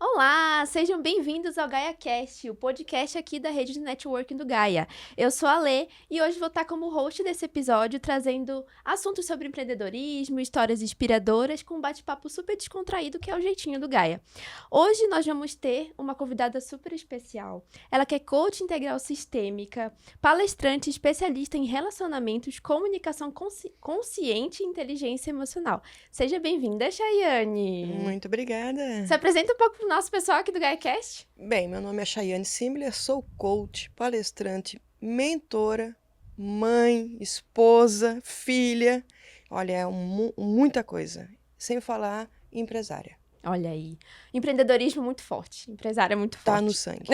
Olá, sejam bem-vindos ao GaiaCast, o podcast aqui da rede de networking do Gaia. Eu sou a Lê e hoje vou estar como host desse episódio, trazendo assuntos sobre empreendedorismo, histórias inspiradoras, com um bate-papo super descontraído que é o jeitinho do Gaia. Hoje nós vamos ter uma convidada super especial. Ela que é coach integral sistêmica, palestrante especialista em relacionamentos, comunicação consciente e inteligência emocional. Seja bem-vinda, Chayane! Muito obrigada. Se apresenta um pouco pro nosso pessoal aqui do GaiaCast. Bem, meu nome é Chayane Simler, sou coach, palestrante, mentora, mãe, esposa, filha. Olha, é muita coisa. Sem falar empresária. Olha aí, empreendedorismo muito forte, empresária muito forte. Tá no sangue.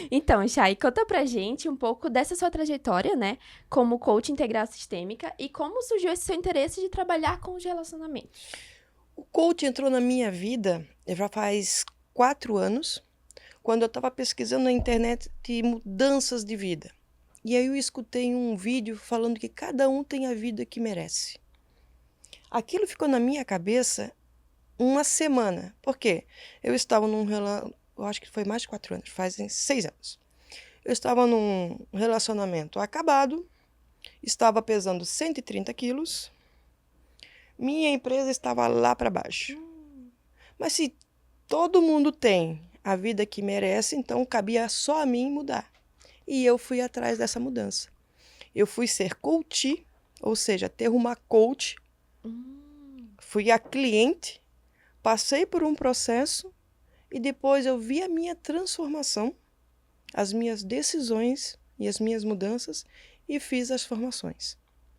Então, Chay, conta pra gente um pouco dessa sua trajetória, né, como coach integral sistêmica e como surgiu esse seu interesse de trabalhar com os relacionamentos. O coach entrou na minha vida já faz 4 anos, quando eu estava pesquisando na internet de mudanças de vida. E aí eu escutei um vídeo falando que cada um tem a vida que merece. Aquilo ficou na minha cabeça uma semana. Por quê? Eu estava eu acho que foi mais de 4 anos, fazem 6 anos. Eu estava num relacionamento acabado, estava pesando 130 quilos, minha empresa estava lá para baixo. Mas se todo mundo tem a vida que merece, então cabia só a mim mudar. E eu fui atrás dessa mudança. Eu fui ser coach, ou seja, ter uma coach. Fui a cliente, passei por um processo e depois eu vi a minha transformação, as minhas decisões e as minhas mudanças e fiz as formações.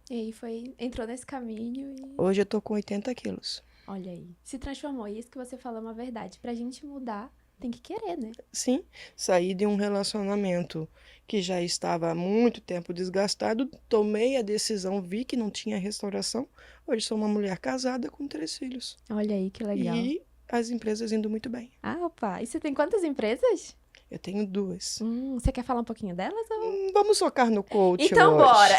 E aí entrou nesse caminho e... Hoje eu estou com 80 quilos. Olha aí, se transformou. E isso que você falou é uma verdade. Pra gente mudar, tem que querer, né? Sim, saí de um relacionamento que já estava há muito tempo desgastado, tomei a decisão, vi que não tinha restauração. Hoje sou uma mulher casada com 3 filhos. Olha aí, que legal. E as empresas indo muito bem. Ah, opa, e você tem quantas empresas? Eu tenho 2. Você quer falar um pouquinho delas? Ou... Vamos focar no coach Então, hoje. bora!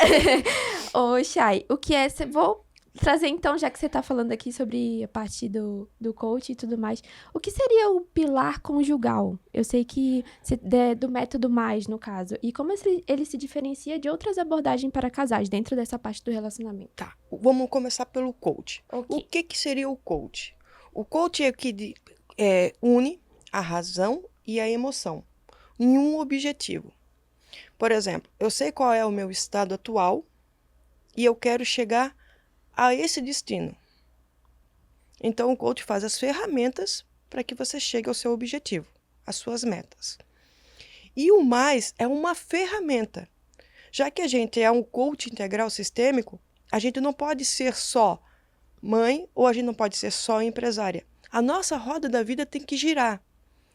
Ô, Chay, o que é... Vou trazer, então, já que você tá falando aqui sobre a parte do coach e tudo mais, o que seria o pilar conjugal? Eu sei que do método mais, no caso. E como ele se diferencia de outras abordagens para casais dentro dessa parte do relacionamento? Tá, vamos começar pelo coach. Ok. O que seria o coach? O coach é o que une a razão e a emoção em um objetivo. Por exemplo, eu sei qual é o meu estado atual e eu quero chegar a esse destino. Então, o coach faz as ferramentas para que você chegue ao seu objetivo, às suas metas. E o mais é uma ferramenta. Já que a gente é um coach integral sistêmico, a gente não pode ser só mãe ou a gente não pode ser só empresária. A nossa roda da vida tem que girar.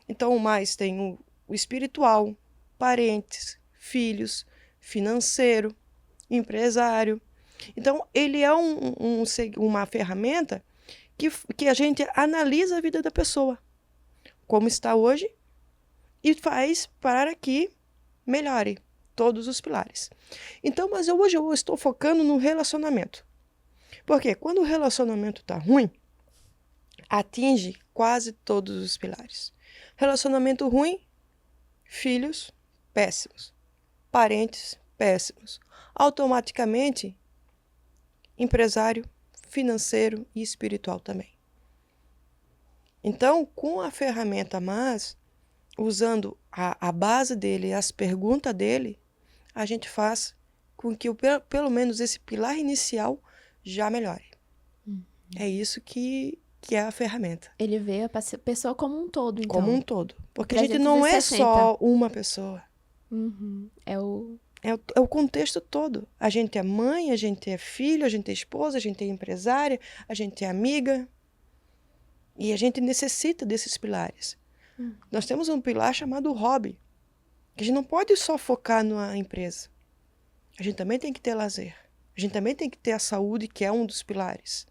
Então, o mais tem o espiritual, parentes, filhos, financeiro, empresário. Então, ele é uma ferramenta que a gente analisa a vida da pessoa, como está hoje, e faz para que melhore todos os pilares. Então, mas hoje eu estou focando no relacionamento. Porque quando o relacionamento está ruim, atinge quase todos os pilares. Relacionamento ruim, filhos péssimos, parentes péssimos. Automaticamente, empresário, financeiro e espiritual também. Então, com a ferramenta MAS, usando a base dele, as perguntas dele, a gente faz com que pelo menos esse pilar inicial já melhore. É isso que é a ferramenta. Ele vê a pessoa como um todo, então. Como um todo. Porque a gente não é só uma pessoa. É o contexto todo. A gente é mãe, a gente é filho, a gente é esposa, a gente é empresária, a gente é amiga. E a gente necessita desses pilares. Nós temos um pilar chamado hobby. Que a gente não pode só focar na empresa. A gente também tem que ter lazer. A gente também tem que ter a saúde, que é um dos pilares.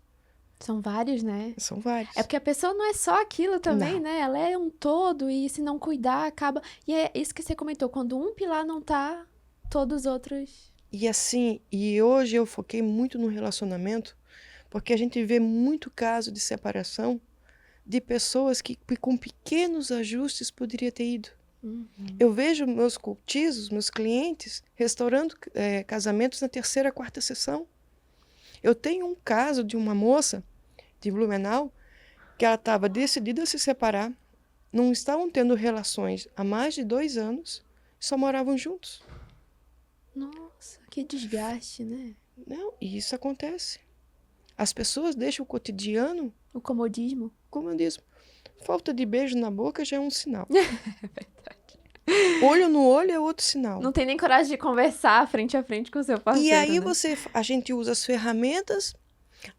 São vários, né? São vários. É porque a pessoa não é só aquilo também, Não. né? Ela é um todo e se não cuidar, acaba... E é isso que você comentou, quando um pilar não tá, todos os outros... E assim, hoje eu foquei muito no relacionamento, porque a gente vê muito caso de separação de pessoas que com pequenos ajustes poderia ter ido. Uhum. Eu vejo meus cultizos, meus clientes, restaurando casamentos na terceira, quarta sessão. Eu tenho um caso de uma moça de Blumenau que ela estava decidida a se separar, não estavam tendo relações há mais de 2 anos, só moravam juntos. Nossa, que desgaste, né? Não, e isso acontece. As pessoas deixam o cotidiano, O comodismo. como eu disse, falta de beijo na boca já é um sinal. É verdade. Olho no olho é outro sinal. Não tem nem coragem de conversar frente a frente com o seu parceiro, E aí né? a gente usa as ferramentas,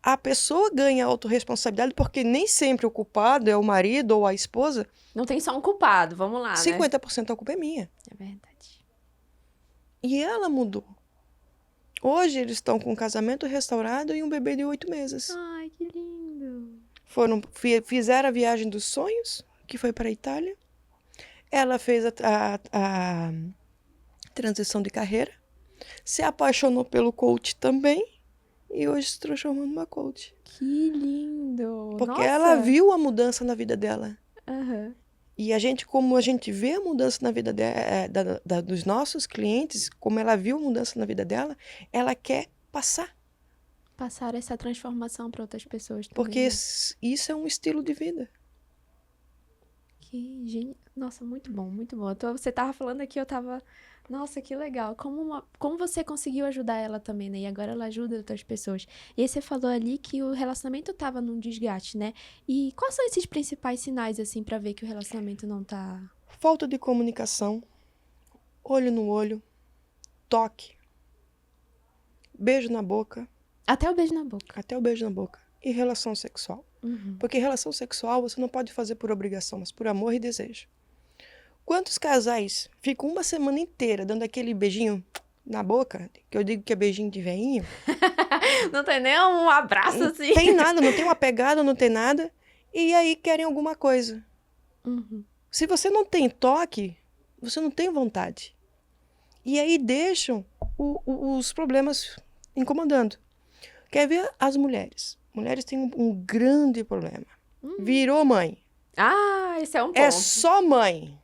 a pessoa ganha autorresponsabilidade, porque nem sempre o culpado é o marido ou a esposa. Não tem só um culpado, vamos lá, né? 50% da culpa é minha. É verdade. E ela mudou. Hoje eles estão com um casamento restaurado e um bebê de 8 meses. Ai, que lindo. Fizeram a viagem dos sonhos, que foi para a Itália. Ela fez a transição de carreira, se apaixonou pelo coach também e hoje se transformou numa coach. Que lindo. Porque Nossa. ela viu a mudança na vida dela. Aham. E como a gente vê a mudança na vida dos nossos clientes, como ela viu a mudança na vida dela, ela quer passar. Passar essa transformação para outras pessoas também. Porque né? isso é um estilo de vida. Que genial. Nossa, muito bom, muito bom. Você tava falando aqui, eu tava... Nossa, que legal. Como você conseguiu ajudar ela também, né? E agora ela ajuda outras pessoas. E aí você falou ali que o relacionamento tava num desgaste, né? E quais são esses principais sinais, assim, pra ver que o relacionamento não tá... Falta de comunicação, olho no olho, toque, beijo na boca, Até o beijo na boca. até o beijo na boca, e relação sexual. Uhum. Porque relação sexual você não pode fazer por obrigação, mas por amor e desejo. Quantos casais ficam uma semana inteira dando aquele beijinho na boca, que eu digo que é beijinho de veinho? Não tem nem um abraço, assim. Não tem nada, não tem uma pegada, não tem nada, e aí querem alguma coisa. Uhum. Se você não tem toque, você não tem vontade. E aí deixam os problemas incomodando. Quer ver as mulheres? Mulheres têm um grande problema. Virou mãe. Ah, esse é um ponto. É só mãe.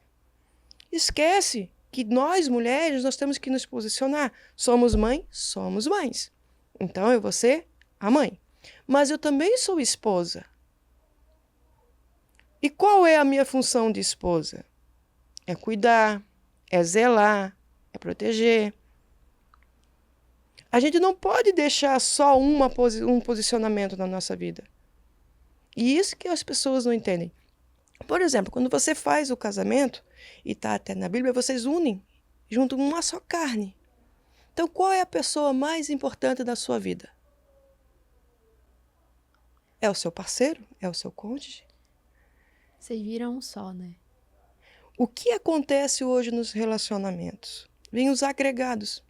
Esquece que nós, mulheres, nós temos que nos posicionar. Somos mãe, somos mães. Então eu vou ser a mãe. Mas eu também sou esposa. E qual é a minha função de esposa? É cuidar, é zelar, é proteger. A gente não pode deixar só um posicionamento na nossa vida. E isso que as pessoas não entendem. Por exemplo, quando você faz o casamento, e está até na Bíblia, vocês unem junto uma só carne. Então, qual é a pessoa mais importante da sua vida? É o seu parceiro? É o seu cônjuge? Vocês viram um só, né? O que acontece hoje nos relacionamentos? Vem os agregados.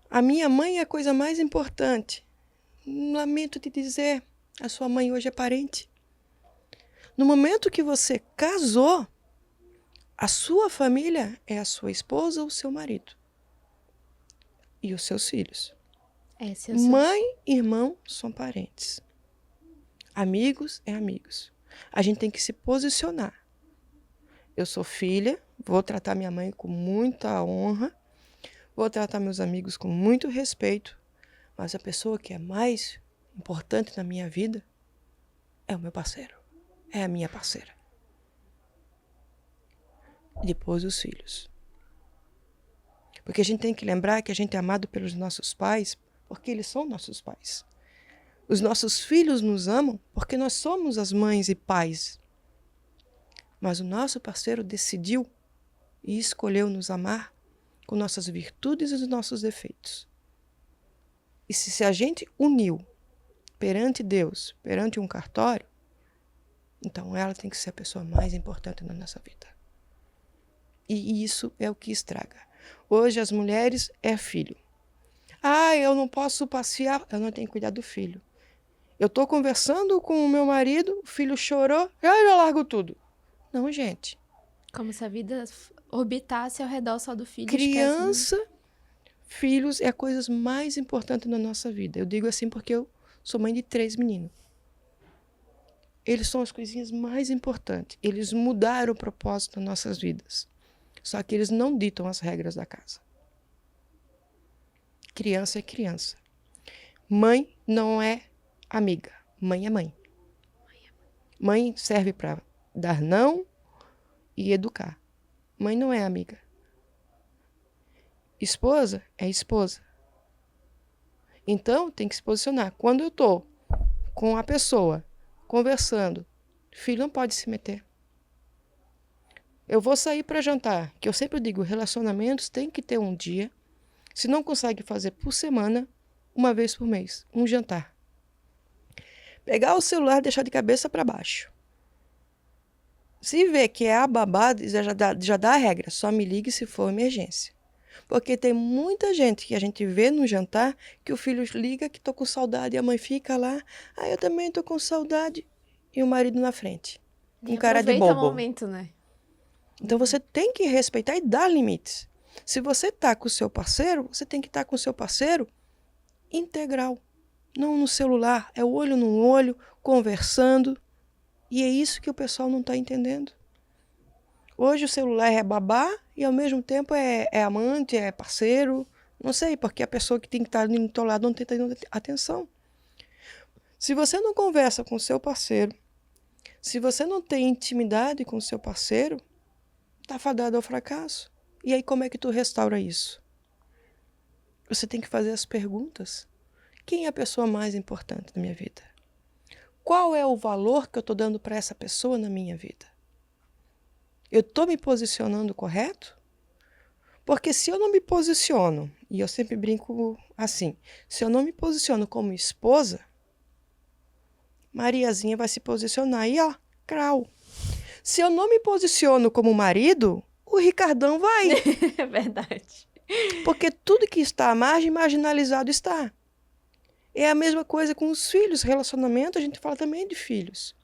A minha mãe é a coisa mais importante. Lamento te dizer, a sua mãe hoje é parente. No momento que você casou, a sua família é a sua esposa ou o seu marido. E os seus filhos. Mãe e irmão são parentes. Amigos é amigos. A gente tem que se posicionar. Eu sou filha, vou tratar minha mãe com muita honra, vou tratar meus amigos com muito respeito, mas a pessoa que é mais importante na minha vida é o meu parceiro. É a minha parceira. Depois os filhos. Porque a gente tem que lembrar que a gente é amado pelos nossos pais, porque eles são nossos pais. Os nossos filhos nos amam porque nós somos as mães e pais. Mas o nosso parceiro decidiu e escolheu nos amar com nossas virtudes e os nossos defeitos. E se a gente uniu perante Deus, perante um cartório, então ela tem que ser a pessoa mais importante na nossa vida. E isso é o que estraga. Hoje as mulheres é filho. Ah, eu não posso passear, eu não tenho que cuidar do filho. Eu estou conversando com o meu marido, o filho chorou, eu largo tudo. Não, gente. Como se a vida orbitasse ao redor só do filho. Criança, esquece, né? filhos é a coisa mais importante na nossa vida. Eu digo assim porque eu sou mãe de 3 meninos. Eles são as coisinhas mais importantes. Eles mudaram o propósito das nossas vidas. Só que eles não ditam as regras da casa. Criança é criança. Mãe não é amiga. Mãe é mãe. Mãe serve para dar não e educar. Mãe não é amiga. Esposa é esposa. Então, tem que se posicionar. Quando eu estou com a pessoa conversando, filho não pode se meter. Eu vou sair para jantar, que eu sempre digo, relacionamentos tem que ter um dia, se não consegue fazer por semana, uma vez por mês, um jantar. Pegar o celular e deixar de cabeça para baixo. Se vê que é a babada, já dá a regra, só me ligue se for emergência. Porque tem muita gente que a gente vê no jantar que o filho liga que estou com saudade e a mãe fica lá, eu também estou com saudade. E o marido na frente, com cara de Aproveita o bobo. momento, né? Então você tem que respeitar e dar limites. Se você está com o seu parceiro, você tem que estar com o seu parceiro integral. Não no celular, é olho no olho, conversando. E é isso que o pessoal não está entendendo. Hoje o celular é babá e ao mesmo tempo é amante, é parceiro. Não sei, porque a pessoa que tem que estar do teu lado não está tendo atenção. Se você não conversa com o seu parceiro, se você não tem intimidade com o seu parceiro, está fadado ao fracasso. E aí como é que tu restaura isso? Você tem que fazer as perguntas. Quem é a pessoa mais importante na minha vida? Qual é o valor que eu estou dando para essa pessoa na minha vida? Eu estou me posicionando correto? Porque se eu não me posiciono, e eu sempre brinco assim, se eu não me posiciono como esposa, Mariazinha vai se posicionar e ó, crau. Se eu não me posiciono como marido, o Ricardão vai. É verdade. Porque tudo que está à margem, marginalizado está. É a mesma coisa com os filhos. Relacionamento, a gente fala também de filhos.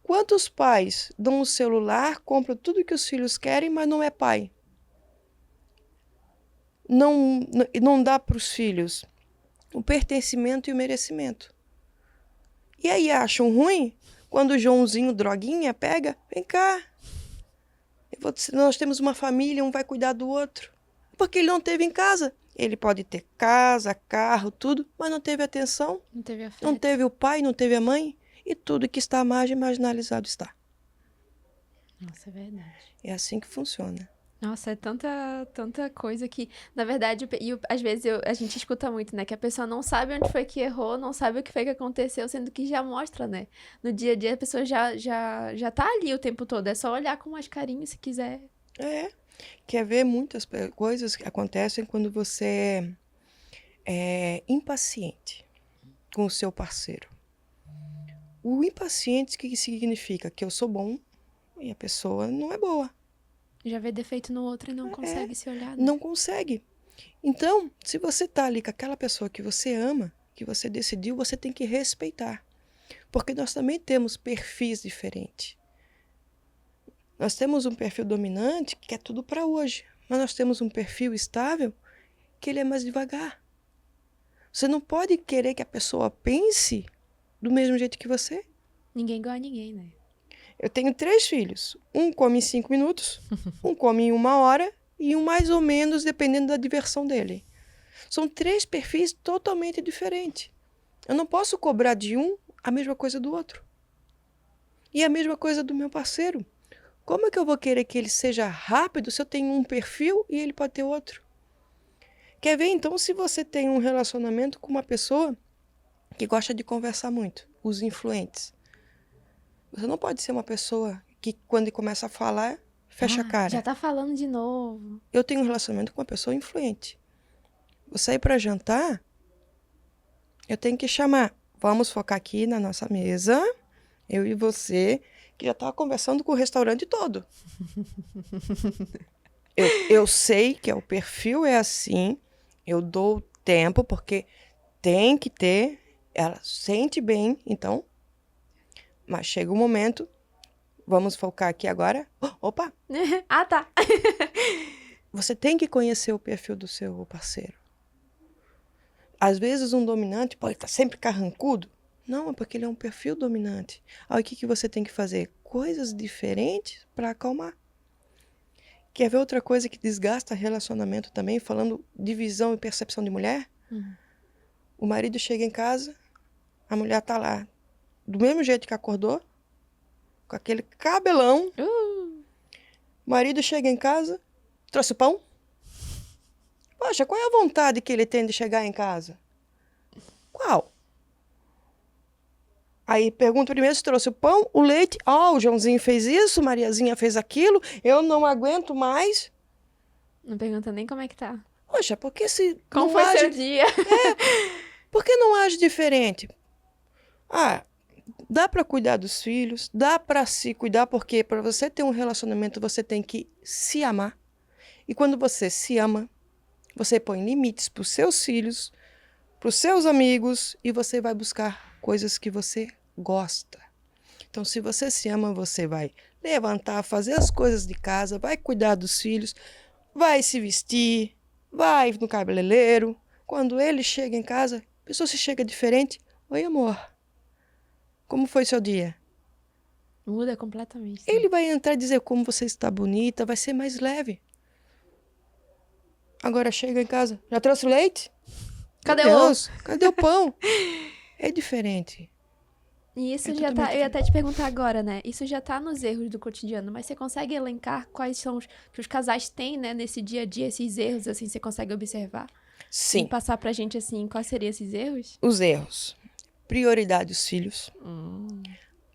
Quantos pais dão um celular, compram tudo que os filhos querem, mas não é pai? Não dá para os filhos o pertencimento e o merecimento. E aí acham ruim quando o Joãozinho, droguinha, pega, vem cá. Nós temos uma família, um vai cuidar do outro. Porque ele não teve em casa. Ele pode ter casa, carro, tudo, mas não teve atenção. Não teve afeto. Não teve o pai, não teve a mãe. E tudo que está à margem, marginalizado está. Nossa, é verdade. É assim que funciona. Nossa, é tanta coisa que, na verdade, às vezes a gente escuta muito, né? Que a pessoa não sabe onde foi que errou, não sabe o que foi que aconteceu, sendo que já mostra, né? No dia a dia a pessoa já tá ali o tempo todo, é só olhar com mais carinho se quiser. Quer ver muitas coisas que acontecem quando você é impaciente com o seu parceiro. O impaciente, o que significa? Que eu sou bom e a pessoa não é boa. Já vê defeito no outro e não consegue se olhar, né? Não consegue. Então, se você está ali com aquela pessoa que você ama, que você decidiu, você tem que respeitar. Porque nós também temos perfis diferentes. Nós temos um perfil dominante que é tudo para hoje. Mas nós temos um perfil estável que ele é mais devagar. Você não pode querer que a pessoa pense do mesmo jeito que você. Ninguém igual a ninguém, né? Eu tenho 3 filhos. Um come em 5 minutos, um come em 1 hora e um mais ou menos dependendo da diversão dele. São 3 perfis totalmente diferentes. Eu não posso cobrar de um a mesma coisa do outro. E a mesma coisa do meu parceiro. Como é que eu vou querer que ele seja rápido se eu tenho um perfil e ele pode ter outro? Quer ver, então, se você tem um relacionamento com uma pessoa que gosta de conversar muito, os influentes. Você não pode ser uma pessoa que, quando começa a falar, fecha a cara. Já tá falando de novo. Eu tenho um relacionamento com uma pessoa influente. Vou sair para jantar, eu tenho que chamar. Vamos focar aqui na nossa mesa, eu e você, que já estava conversando com o restaurante todo. Eu sei que o perfil é assim, eu dou tempo, porque tem que ter, ela sente bem, então, mas chega um momento, vamos focar aqui agora. Opa! Ah, tá. Você tem que conhecer o perfil do seu parceiro. Às vezes um dominante pode estar sempre carrancudo, Não, é porque ele é um perfil dominante. Aí o que você tem que fazer? Coisas diferentes para acalmar. Quer ver outra coisa que desgasta relacionamento também, falando de visão e percepção de mulher? O marido chega em casa, a mulher tá lá, do mesmo jeito que acordou, com aquele cabelão. O marido chega em casa, trouxe o pão. Poxa, qual é a vontade que ele tem de chegar em casa? Qual? Aí pergunta primeiro se trouxe o pão, o leite. O Joãozinho fez isso, Mariazinha fez aquilo, eu não aguento mais. Não pergunta nem como é que tá. Poxa, por que se Como não foi age... seu dia? Por que não age diferente? Dá para cuidar dos filhos, dá para se cuidar, porque para você ter um relacionamento, você tem que se amar. E quando você se ama, você põe limites para os seus filhos, para os seus amigos, e você vai buscar coisas que você gosta. Então, se você se ama, você vai levantar, fazer as coisas de casa, vai cuidar dos filhos, vai se vestir, vai no cabeleireiro. Quando ele chega em casa, a pessoa se chega diferente. Oi, amor. Como foi seu dia? Muda completamente. Né? Ele vai entrar e dizer como você está bonita, vai ser mais leve. Agora chega em casa, já trouxe leite? Cadê o ovo? Cadê o pão? É diferente. E isso já tá, eu ia até te perguntar agora, né? Isso já tá nos erros do cotidiano, mas você consegue elencar quais são os que os casais têm, né, nesse dia a dia, esses erros, assim, você consegue observar? Sim. E passar pra gente, assim, quais seriam esses erros? Os erros. Prioridade os filhos.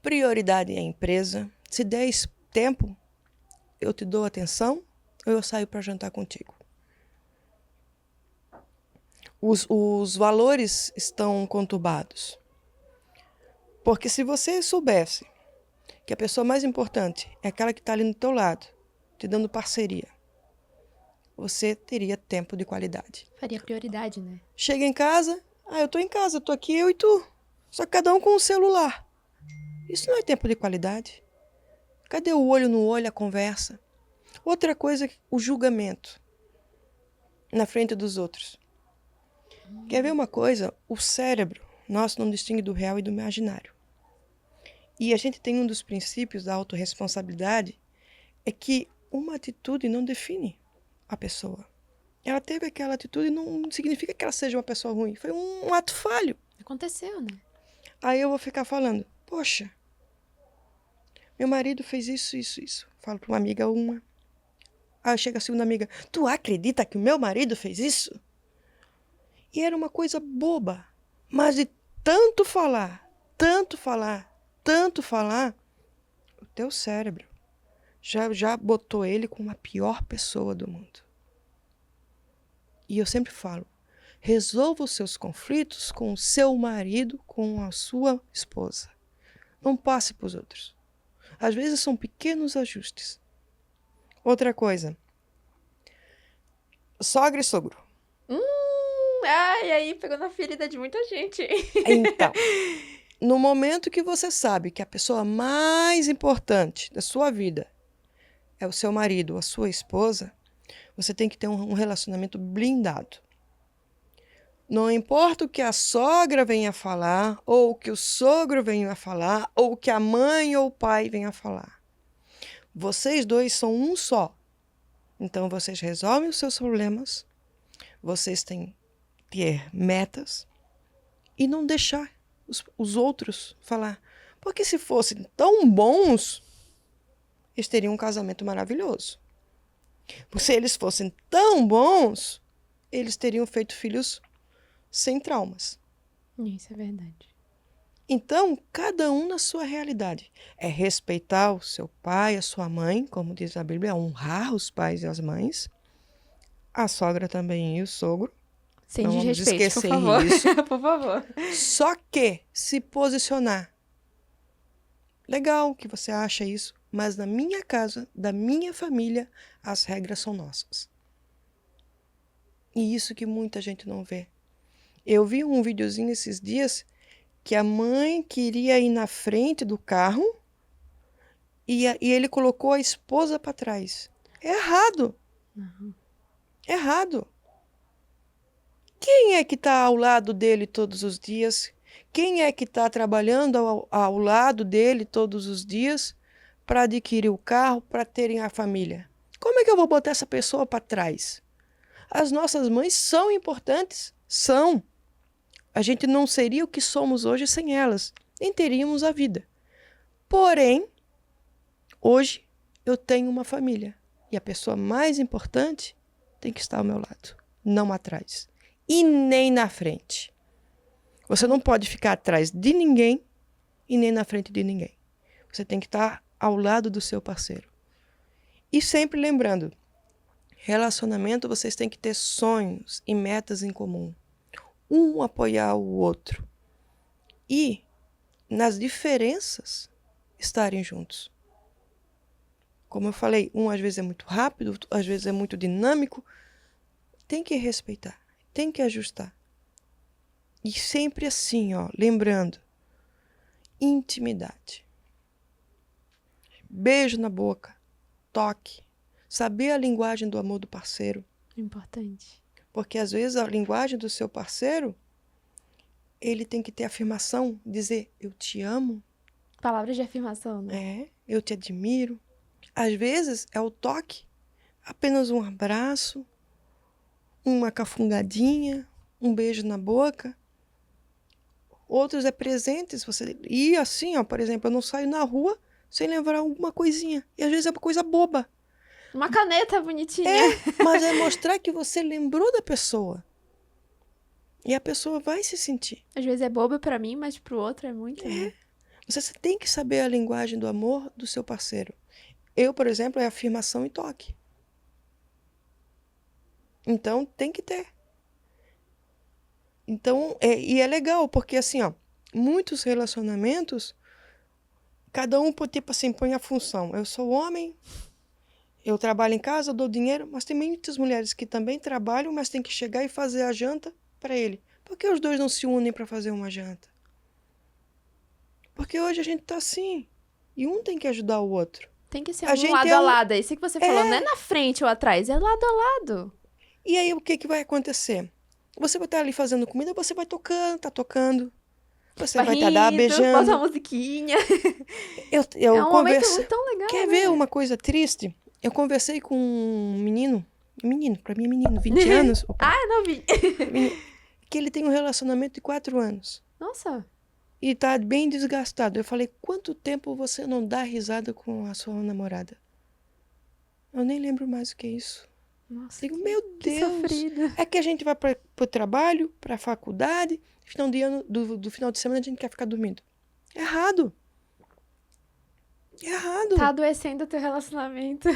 Prioridade a empresa. Se der tempo, eu te dou atenção ou eu saio para jantar contigo. Os valores estão conturbados. Porque se você soubesse que a pessoa mais importante é aquela que está ali no teu lado, te dando parceria, você teria tempo de qualidade. Faria prioridade, né? Chega em casa, eu tô em casa, tô aqui, eu e tu. Só que cada um com um celular. Isso não é tempo de qualidade. Cadê o olho no olho, a conversa? Outra coisa, o julgamento na frente dos outros. Quer ver uma coisa? O cérebro nosso não distingue do real e do imaginário. E a gente tem um dos princípios da autorresponsabilidade, é que uma atitude não define a pessoa. Ela teve aquela atitude, não significa que ela seja uma pessoa ruim. Foi um ato falho. Aconteceu, né? Aí eu vou ficar falando, poxa, meu marido fez isso. Falo para uma amiga uma. Aí chega a segunda amiga, tu acredita que o meu marido fez isso? E era uma coisa boba, mas de tanto falar, o teu cérebro já botou ele como a pior pessoa do mundo. E eu sempre falo, resolva os seus conflitos com o seu marido, com a sua esposa. Não passe para os outros. Às vezes são pequenos ajustes. Outra coisa, sogra e sogro. Ai, aí pegou na ferida de muita gente. Então, no momento que você sabe que a pessoa mais importante da sua vida é o seu marido, a sua esposa, você tem que ter um relacionamento blindado. Não importa o que a sogra venha falar, ou o que o sogro venha falar, ou o que a mãe ou o pai venha falar. Vocês dois são um só. Então, vocês resolvem os seus problemas, vocês têm que ter metas e não deixar os outros falar. Porque se fossem tão bons, eles teriam um casamento maravilhoso. Se eles fossem tão bons, eles teriam feito filhos sem traumas. Isso é verdade. Então, cada um na sua realidade. É respeitar o seu pai, a sua mãe, como diz a Bíblia, honrar os pais e as mães. A sogra também e o sogro. Sem Não vamos desrespeito, esquecer por favor. isso. Por favor. Só que se posicionar. Legal que você acha isso, mas na minha casa, da minha família, as regras são nossas. E isso que muita gente não vê. Eu vi um videozinho esses dias que a mãe queria ir na frente do carro e ele colocou a esposa para trás. É errado. Errado. Quem é que está ao lado dele todos os dias? Quem é que está trabalhando ao lado dele todos os dias para adquirir o carro, para terem a família? Como é que eu vou botar essa pessoa para trás? As nossas mães são importantes? São. A gente não seria o que somos hoje sem elas, nem teríamos a vida. Porém, hoje eu tenho uma família e a pessoa mais importante tem que estar ao meu lado, não atrás e nem na frente. Você não pode ficar atrás de ninguém e nem na frente de ninguém. Você tem que estar ao lado do seu parceiro. E sempre lembrando, relacionamento vocês têm que ter sonhos e metas em comum. Um apoiar o outro. E, nas diferenças, estarem juntos. Como eu falei, um às vezes é muito rápido, às vezes é muito dinâmico. Tem que respeitar, tem que ajustar. E sempre assim, ó, lembrando, intimidade. Beijo na boca, toque, saber a linguagem do amor do parceiro. Importante. Porque às vezes a linguagem do seu parceiro, ele tem que ter afirmação, dizer eu te amo. Palavras de afirmação, né? É, eu te admiro. Às vezes é o toque, apenas um abraço, uma cafungadinha, um beijo na boca. Outros é presentes, você e assim, ó, por exemplo, eu não saio na rua sem lembrar alguma coisinha. E às vezes é uma coisa boba. Uma caneta bonitinha. Mas é mostrar que você lembrou da pessoa. E a pessoa vai se sentir. Às vezes é boba pra mim, mas pro outro é muito. Né? Você tem que saber a linguagem do amor do seu parceiro. Eu, por exemplo, é afirmação e toque. Então, tem que ter. Então, e é legal, porque assim, ó, muitos relacionamentos, cada um, tipo assim, põe a função. Eu sou homem, eu trabalho em casa, eu dou dinheiro, mas tem muitas mulheres que também trabalham, mas tem que chegar e fazer a janta para ele. Por que os dois não se unem para fazer uma janta? Porque hoje a gente tá assim, e um tem que ajudar o outro. Tem que ser A um gente lado é a um- lado. É isso que você falou. Não é na frente ou atrás, é lado a lado. E aí, o que vai acontecer? Você vai estar ali fazendo comida, você vai tocando, tá tocando. Você vai estar rindo, bota beijando. uma musiquinha. Eu É um momento converso. muito tão legal. Quer né? ver uma coisa triste? Eu conversei com um menino, pra mim é menino, 20 anos, Ah, eu não vi. que ele tem um relacionamento de 4 anos. Nossa. E tá bem desgastado. Eu falei, quanto tempo você não dá risada com a sua namorada? Eu nem lembro mais o que é isso. Nossa. Digo, meu Que Deus. sofrido. É que a gente vai pro trabalho, pra faculdade, final de ano, do final de semana a gente quer ficar dormindo. Errado. Errado. Tá adoecendo o teu relacionamento.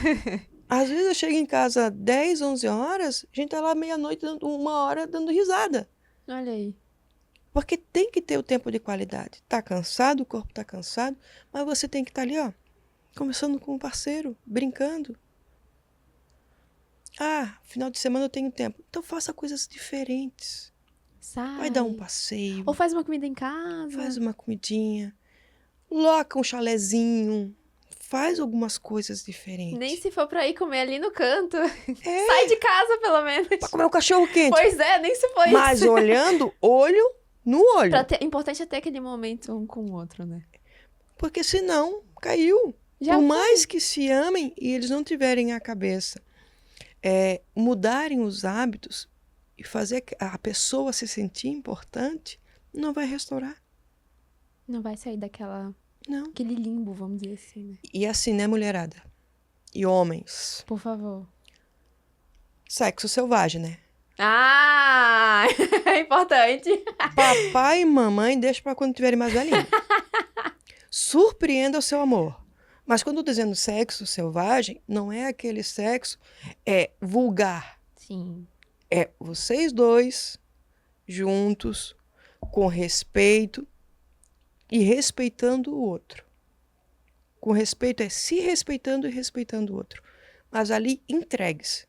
Às vezes eu chego em casa 10, 11 horas, a gente tá lá meia-noite, 1 hora, dando risada. Olha aí. Porque tem que ter o tempo de qualidade. Tá cansado, o corpo tá cansado, mas você tem que estar ali, ó, conversando com o parceiro, brincando. Ah, final de semana eu tenho tempo. Então faça coisas diferentes. Sai. Vai dar um passeio, Ou faz uma comida em casa. faz uma comidinha, loca um chalezinho, faz algumas coisas diferentes. Nem se for pra ir comer ali no canto. Sai de casa, pelo menos. Pra comer um cachorro quente. Pois é, nem se for Mas isso. olhando olho no olho. Importante é ter aquele momento um com o outro, né? Porque senão, caiu. Já Por foi. mais que se amem e eles não tiverem a cabeça, mudarem os hábitos e fazer a pessoa se sentir importante, não vai restaurar. Não vai sair Não. aquele limbo, vamos dizer assim, né? E assim, né, mulherada? E homens. Por favor. Sexo selvagem, né? Ah! É importante. Papai e mamãe deixa pra quando tiverem mais velhinho. Surpreenda o seu amor. Mas quando eu tô dizendo sexo selvagem, não é aquele sexo vulgar. Sim. É vocês dois juntos, com respeito e respeitando o outro. Com respeito é se respeitando e respeitando o outro. Mas ali entregues.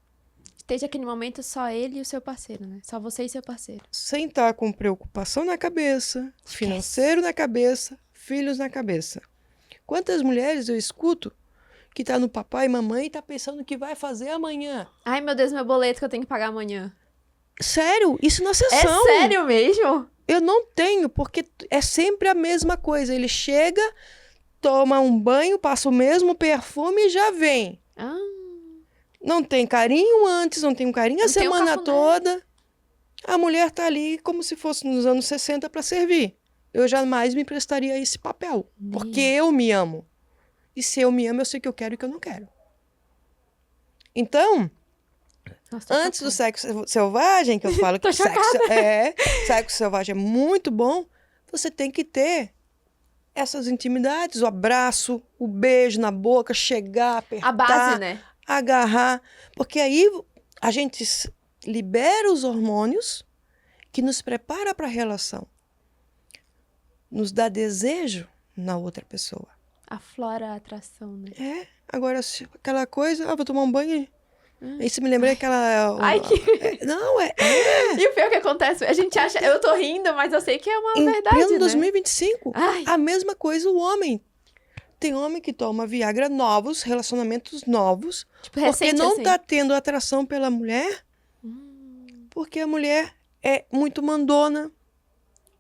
Esteja aquele momento só ele e o seu parceiro, né? Só você e seu parceiro. Sem estar com preocupação na cabeça, financeiro na cabeça, filhos na cabeça. Quantas mulheres eu escuto que tá no papai e mamãe e tá pensando o que vai fazer amanhã? Ai, meu Deus, meu boleto que eu tenho que pagar amanhã. Sério, isso na É sessão. sério mesmo? Eu não tenho, porque é sempre a mesma coisa. Ele chega, toma um banho, passa o mesmo perfume e já vem. Ah, Não tem carinho antes, não tem um carinho a não tem um semana cafuné. toda. A mulher tá ali como se fosse nos anos 60 para servir. Eu jamais me prestaria esse papel, porque eu me amo. E se eu me amo, eu sei o que eu quero e o que eu não quero. Então, Nossa, tô antes do chocada. sexo selvagem, que eu falo Tô que sexo selvagem é muito bom, você tem que ter essas intimidades, o abraço, o beijo na boca, chegar, A base, apertar, né? agarrar, porque aí a gente libera os hormônios que nos prepara para a relação, nos dá desejo na outra pessoa. Aflora a atração, né? Agora, aquela coisa, vou tomar um banho. Aí você me lembrei aquela... Ai, que... Não, E o pior que acontece, a gente acha... Eu tô rindo, mas eu sei que é uma em verdade, pleno né? 2025, Ai. a mesma coisa o homem. Tem homem que toma Viagra novos, relacionamentos novos, Tipo, porque recente, não assim. tá tendo atração pela mulher, porque a mulher é muito mandona,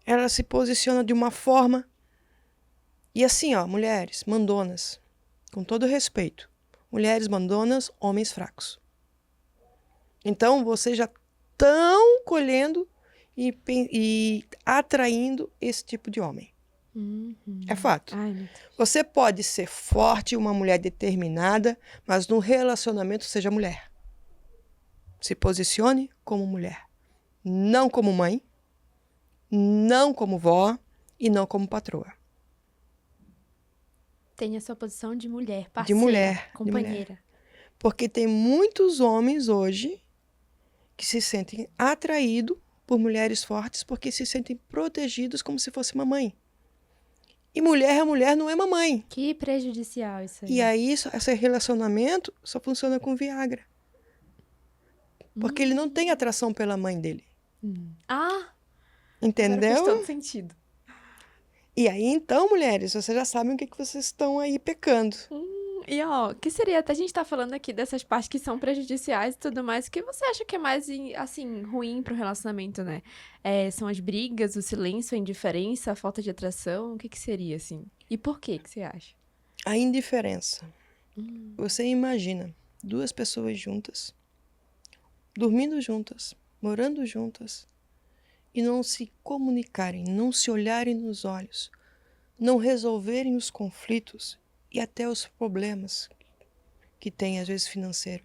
ela se posiciona de uma forma. E assim, ó, mulheres mandonas, com todo respeito, mulheres mandonas, homens fracos. Então, vocês já estão colhendo e atraindo esse tipo de homem. É fato. Ai, meu Deus. Você pode ser forte, uma mulher determinada, mas no relacionamento seja mulher. Se posicione como mulher. Não como mãe, não como vó e não como patroa. Tem a sua posição de mulher, De parceira, mulher. companheira. Porque tem muitos homens hoje que se sentem atraídos por mulheres fortes porque se sentem protegidos como se fosse uma mãe. E mulher não é mamãe. Que prejudicial isso aí. E aí, esse relacionamento só funciona com Viagra. Porque ele não tem atração pela mãe dele. Ah, agora Entendeu? fez todo sentido. E aí, então, mulheres, vocês já sabem o que vocês estão aí pecando. E ó, que seria, até a gente tá falando aqui dessas partes que são prejudiciais e tudo mais, o que você acha que é mais, assim, ruim pro relacionamento, né? São as brigas, o silêncio, a indiferença, a falta de atração, o que seria, assim? E por que você acha? A indiferença. Você imagina duas pessoas juntas, dormindo juntas, morando juntas, e não se comunicarem, não se olharem nos olhos, não resolverem os conflitos e até os problemas que tem, às vezes, financeiro.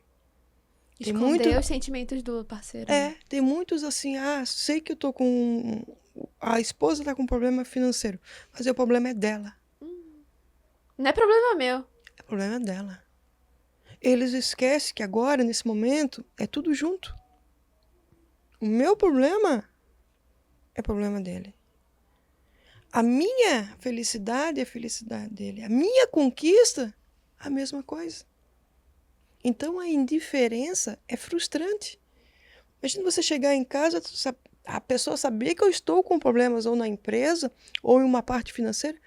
Tem Esconder os sentimentos do parceiro, né? tem muitos assim, sei que eu tô com... A esposa tá com problema financeiro, mas o problema é dela. Não é problema meu. O problema é dela. Eles esquecem que agora, nesse momento, é tudo junto. O meu problema é problema dele. A minha felicidade é a felicidade dele. A minha conquista, a mesma coisa. Então, a indiferença é frustrante. Imagina você chegar em casa, a pessoa saber que eu estou com problemas ou na empresa, ou em uma parte financeira.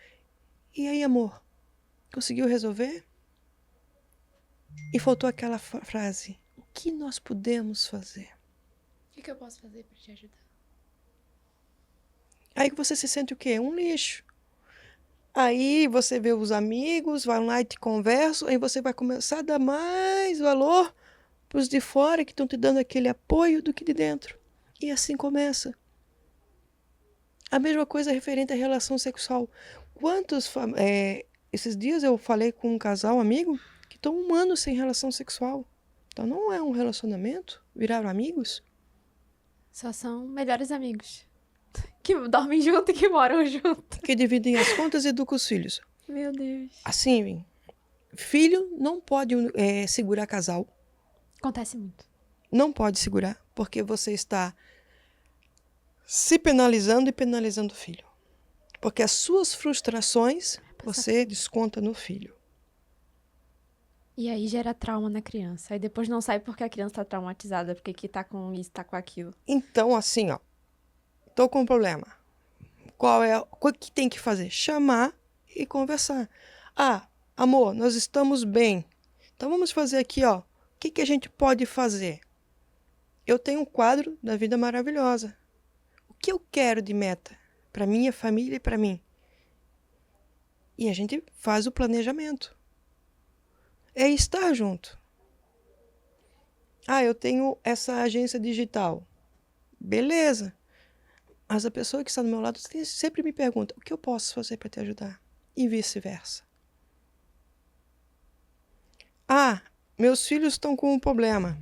E aí, amor, conseguiu resolver? E faltou aquela frase, o que nós podemos fazer? O que eu posso fazer pra te ajudar? Aí você se sente o quê? Um lixo. Aí você vê os amigos, vai lá e te conversam, aí você vai começar a dar mais valor para os de fora que estão te dando aquele apoio do que de dentro. E assim começa. A mesma coisa referente à relação sexual. Esses dias eu falei com um casal amigo que estão 1 ano sem relação sexual. Então não é um relacionamento? Viraram amigos? Só são melhores amigos. Que dormem junto e que moram junto. Que dividem as contas e educam os filhos. Meu Deus. Assim, filho não pode segurar casal. Acontece muito. Não pode segurar, porque você está se penalizando e penalizando o filho. Porque as suas frustrações você desconta no filho. E aí gera trauma na criança. Aí depois não sai porque a criança tá traumatizada, porque que tá com isso, tá com aquilo. Então, assim, ó, tô com um problema. O que tem que fazer? Chamar e conversar. Amor, nós estamos bem. Então vamos fazer aqui, ó. O que a gente pode fazer? eu tenho um quadro da vida maravilhosa. O que eu quero de meta para minha família e para mim? E a gente faz o planejamento. É estar junto. Eu tenho essa agência digital. Beleza. Mas a pessoa que está do meu lado sempre me pergunta: o que eu posso fazer para te ajudar? E vice-versa. Meus filhos estão com um problema.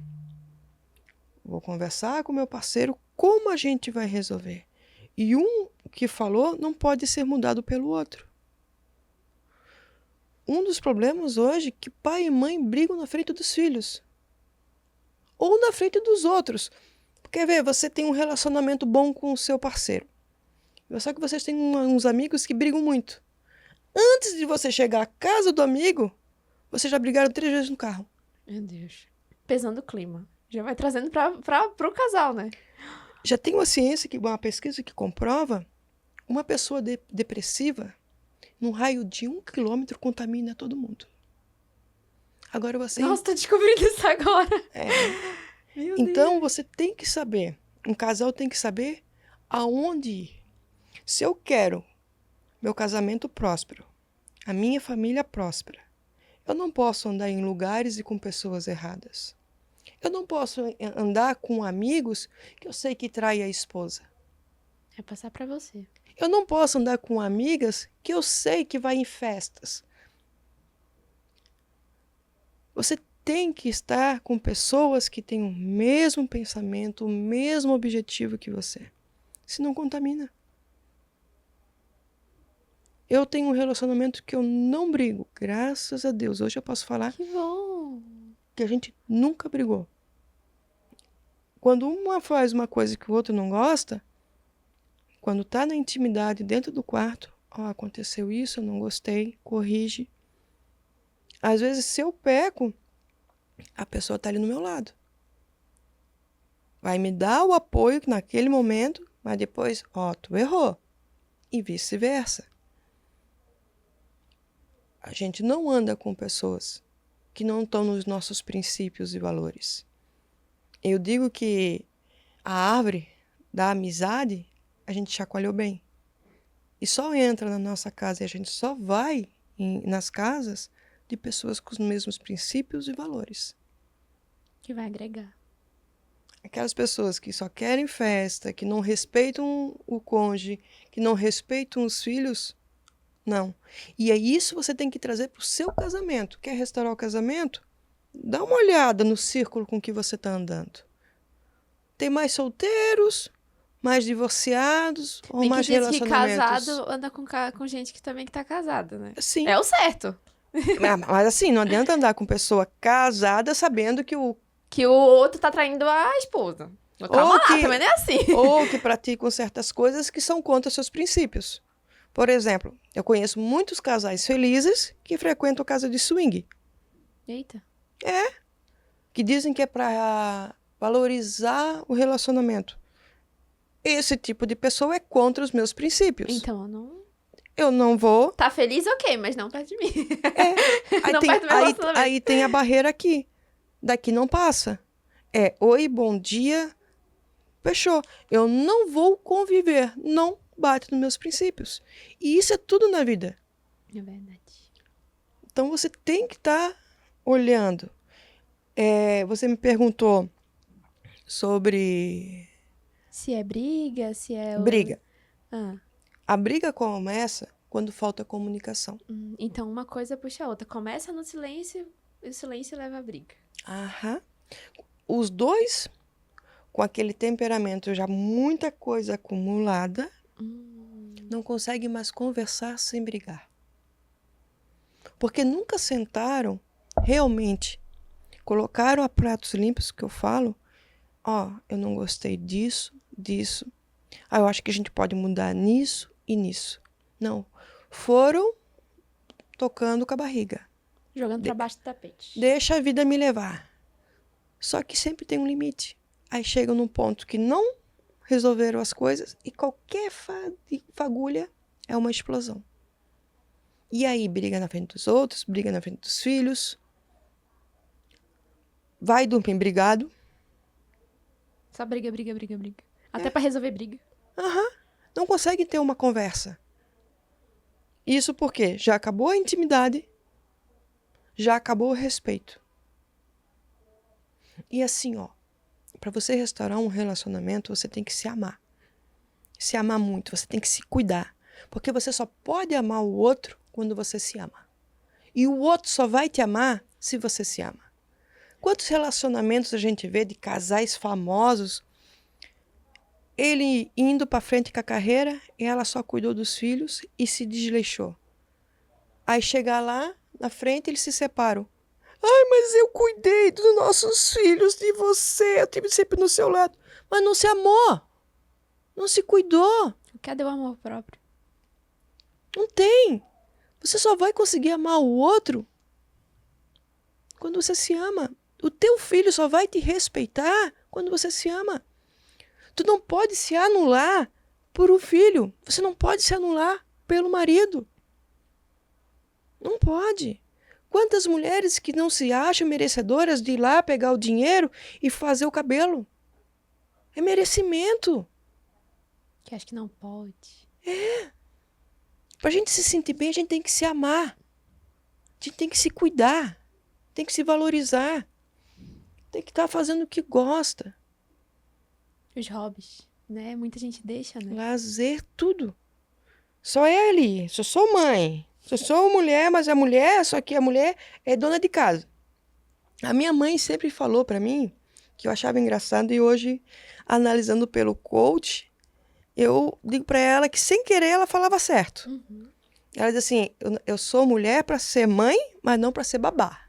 Vou conversar com meu parceiro como a gente vai resolver. E um que falou não pode ser mudado pelo outro. Um dos problemas hoje é que pai e mãe brigam na frente dos filhos. Ou na frente dos outros. Quer ver, você tem um relacionamento bom com o seu parceiro. Só que vocês têm uns amigos que brigam muito. Antes de você chegar à casa do amigo, vocês já brigaram 3 vezes no carro. Meu Deus. Pesando o clima. Já vai trazendo pro casal, né? Já tem uma pesquisa que comprova uma pessoa depressiva, num raio de 1 quilômetro, contamina todo mundo. Agora você... Nossa, tô descobrindo isso agora. Então você tem que saber, um casal tem que saber aonde ir. Se eu quero meu casamento próspero, a minha família próspera, eu não posso andar em lugares e com pessoas erradas. Eu não posso andar com amigos que eu sei que traem a esposa. É passar pra você. Eu não posso andar com amigas que eu sei que vai em festas. Você tem que estar com pessoas que têm o mesmo pensamento, o mesmo objetivo que você. Senão contamina. Eu tenho um relacionamento que eu não brigo, graças a Deus. Hoje eu posso falar Que bom! que a gente nunca brigou. Quando uma faz uma coisa que o outro não gosta, quando está na intimidade, dentro do quarto, aconteceu isso, eu não gostei, corrige. Às vezes, se eu peco, a pessoa está ali no meu lado. Vai me dar o apoio naquele momento, mas depois, tu errou. E vice-versa. A gente não anda com pessoas que não estão nos nossos princípios e valores. Eu digo que a árvore da amizade, a gente chacoalhou bem. E só entra na nossa casa e a gente só vai nas casas de pessoas com os mesmos princípios e valores. Que vai agregar. Aquelas pessoas que só querem festa, que não respeitam o cônjuge, que não respeitam os filhos, não. E é isso que você tem que trazer para o seu casamento. Quer restaurar o casamento? Dá uma olhada no círculo com que você está andando. Tem mais solteiros, mais divorciados ou mais relacionamentos? Que casado anda com gente que também que tá casada, né? Sim. É o certo. Mas assim, não adianta andar com pessoa casada sabendo que o outro tá traindo a esposa. Calma lá, também não é assim. Ou que praticam certas coisas que são contra seus princípios. Por exemplo, eu conheço muitos casais felizes que frequentam casa de swing. Eita. Que dizem que é para valorizar o relacionamento. Esse tipo de pessoa é contra os meus princípios. Então, eu não vou... Tá feliz, ok, mas não perto de mim. Aí tem a barreira aqui. Daqui não passa. Oi, bom dia. Fechou. Eu não vou conviver. Não bate nos meus princípios. E isso é tudo na vida. É verdade. Então você tem que estar olhando. Você me perguntou sobre... Se é briga, se é... Briga. A briga começa quando falta comunicação. Então uma coisa puxa a outra. Começa no silêncio e o silêncio leva a briga. Os dois, com aquele temperamento já muita coisa acumulada, não conseguem mais conversar sem brigar. Porque nunca sentaram, realmente, colocaram a pratos limpos, que eu falo, eu não gostei disso. Eu acho que a gente pode mudar nisso e nisso. Não. Foram tocando com a barriga. Jogando pra baixo do tapete. Deixa a vida me levar. Só que sempre tem um limite. Aí chegam num ponto que não resolveram as coisas e qualquer fagulha é uma explosão. E aí briga na frente dos outros, briga na frente dos filhos. Vai dormir brigado. Só briga, briga, briga, briga. Até pra resolver briga. Aham. Não consegue ter uma conversa. Isso porque já acabou a intimidade, já acabou o respeito. E assim, ó, para você restaurar um relacionamento, você tem que se amar. Se amar muito, você tem que se cuidar. Porque você só pode amar o outro quando você se ama. E o outro só vai te amar se você se ama. Quantos relacionamentos a gente vê de casais famosos, ele indo para frente com a carreira e ela só cuidou dos filhos e se desleixou. Aí chega lá, na frente, eles se separam. Ai, mas eu cuidei dos nossos filhos, de você, eu estive sempre no seu lado. Mas não se amou, não se cuidou. Cadê o amor próprio? Não tem. Você só vai conseguir amar o outro quando você se ama. O teu filho só vai te respeitar quando você se ama. Tu não pode se anular por um filho. Você não pode se anular pelo marido. Não pode. Quantas mulheres que não se acham merecedoras de ir lá pegar o dinheiro e fazer o cabelo? É merecimento. Que acho que não pode. Pra gente se sentir bem, a gente tem que se amar. A gente tem que se cuidar. Tem que se valorizar. Tem que estar fazendo o que gosta. Os hobbies, né? Muita gente deixa, né? Lazer, tudo. Só é ali. Só sou mãe. Só sou mulher, mas a mulher, só que a mulher é dona de casa. A minha mãe sempre falou pra mim, que eu achava engraçado, e hoje, analisando pelo coach, eu digo pra ela que sem querer ela falava certo. Uhum. Ela diz assim, eu sou mulher pra ser mãe, mas não pra ser babá.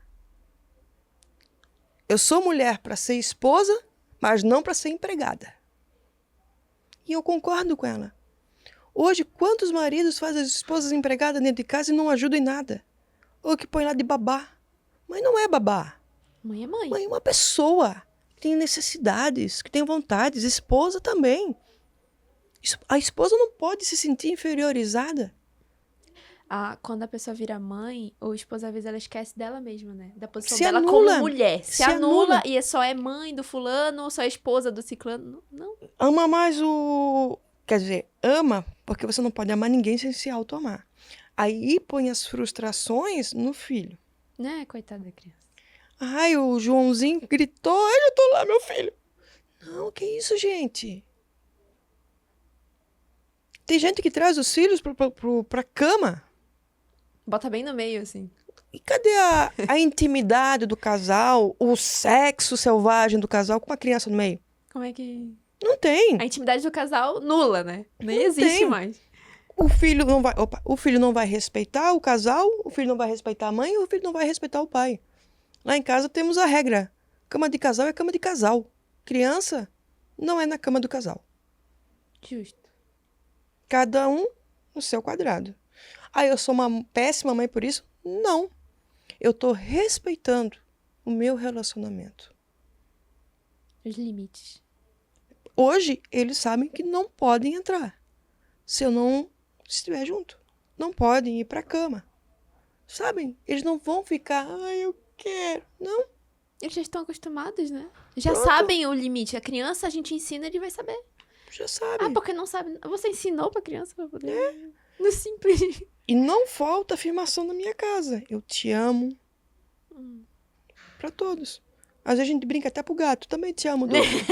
Eu sou mulher pra ser esposa, mas não pra ser empregada. E eu concordo com ela. Hoje, quantos maridos fazem as esposas empregadas dentro de casa e não ajudam em nada? Ou que põe lá de babá. Mãe não é babá. Mãe é mãe. Mãe é uma pessoa que tem necessidades, que tem vontades. Esposa também. A esposa não pode se sentir inferiorizada. Quando a pessoa vira mãe, ou esposa, às vezes ela esquece dela mesma, né? Da posição Se dela anula. como mulher. Se Se anula anula. e só é mãe do fulano, ou só é esposa do ciclano. Não. Ama mais o... Quer dizer, ama porque você não pode amar ninguém sem se auto-amar. Aí põe as frustrações no filho. Né, coitada da criança. Ai, o Joãozinho gritou, ai, eu tô lá, meu filho. Não, que isso, gente? Tem gente que traz os filhos pra cama. Bota bem no meio, assim. E cadê a intimidade do casal, o sexo selvagem do casal com uma criança no meio? Como é que... Não tem. A intimidade do casal nula, né? Nem Não existe tem. mais. O filho não vai respeitar o casal, o filho não vai respeitar a mãe, o filho não vai respeitar o pai. Lá em casa temos a regra. Cama de casal é cama de casal. Criança não é na cama do casal. Justo. Cada um no seu quadrado. Ah, eu sou uma péssima mãe por isso? Não. Eu tô respeitando o meu relacionamento. Os limites. Hoje, eles sabem que não podem entrar se eu não estiver junto. Não podem ir para a cama. Sabem? Eles não vão ficar, ai, eu quero. Não. Eles já estão acostumados, né? Já Pronto. sabem o limite. A criança, a gente ensina, ele vai saber. Já sabem. Porque não sabe. Você ensinou pra criança pra poder. Não é simples. E não falta afirmação na minha casa. Eu te amo. Para todos. Às vezes a gente brinca até pro gato. Também te amo, Douglas.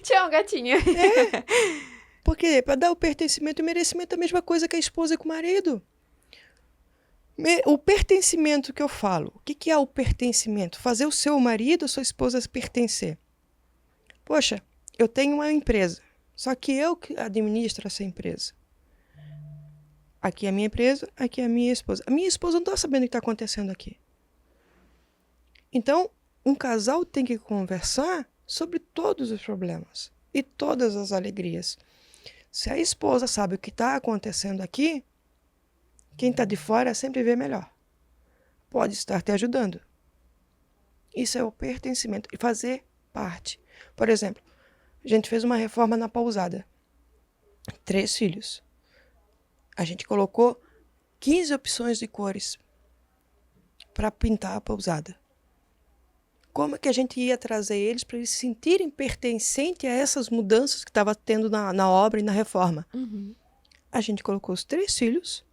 Te amo, gatinho. Porque para dar o pertencimento e o merecimento é a mesma coisa que a esposa com o marido. O pertencimento que eu falo. O que é o pertencimento? Fazer o seu marido ou sua esposa pertencer. Poxa, eu tenho uma empresa. Só que eu que administro essa empresa. Aqui é a minha empresa, aqui é a minha esposa. A minha esposa não está sabendo o que está acontecendo aqui. Então, um casal tem que conversar sobre todos os problemas e todas as alegrias. Se a esposa sabe o que está acontecendo aqui, quem está de fora sempre vê melhor. Pode estar te ajudando. Isso é o pertencimento e fazer parte. Por exemplo, a gente fez uma reforma na pousada. 3 filhos. A gente colocou 15 opções de cores para pintar a pousada. Como é que a gente ia trazer eles para eles se sentirem pertencentes a essas mudanças que estava tendo na obra e na reforma? Uhum. A gente colocou os 3 filhos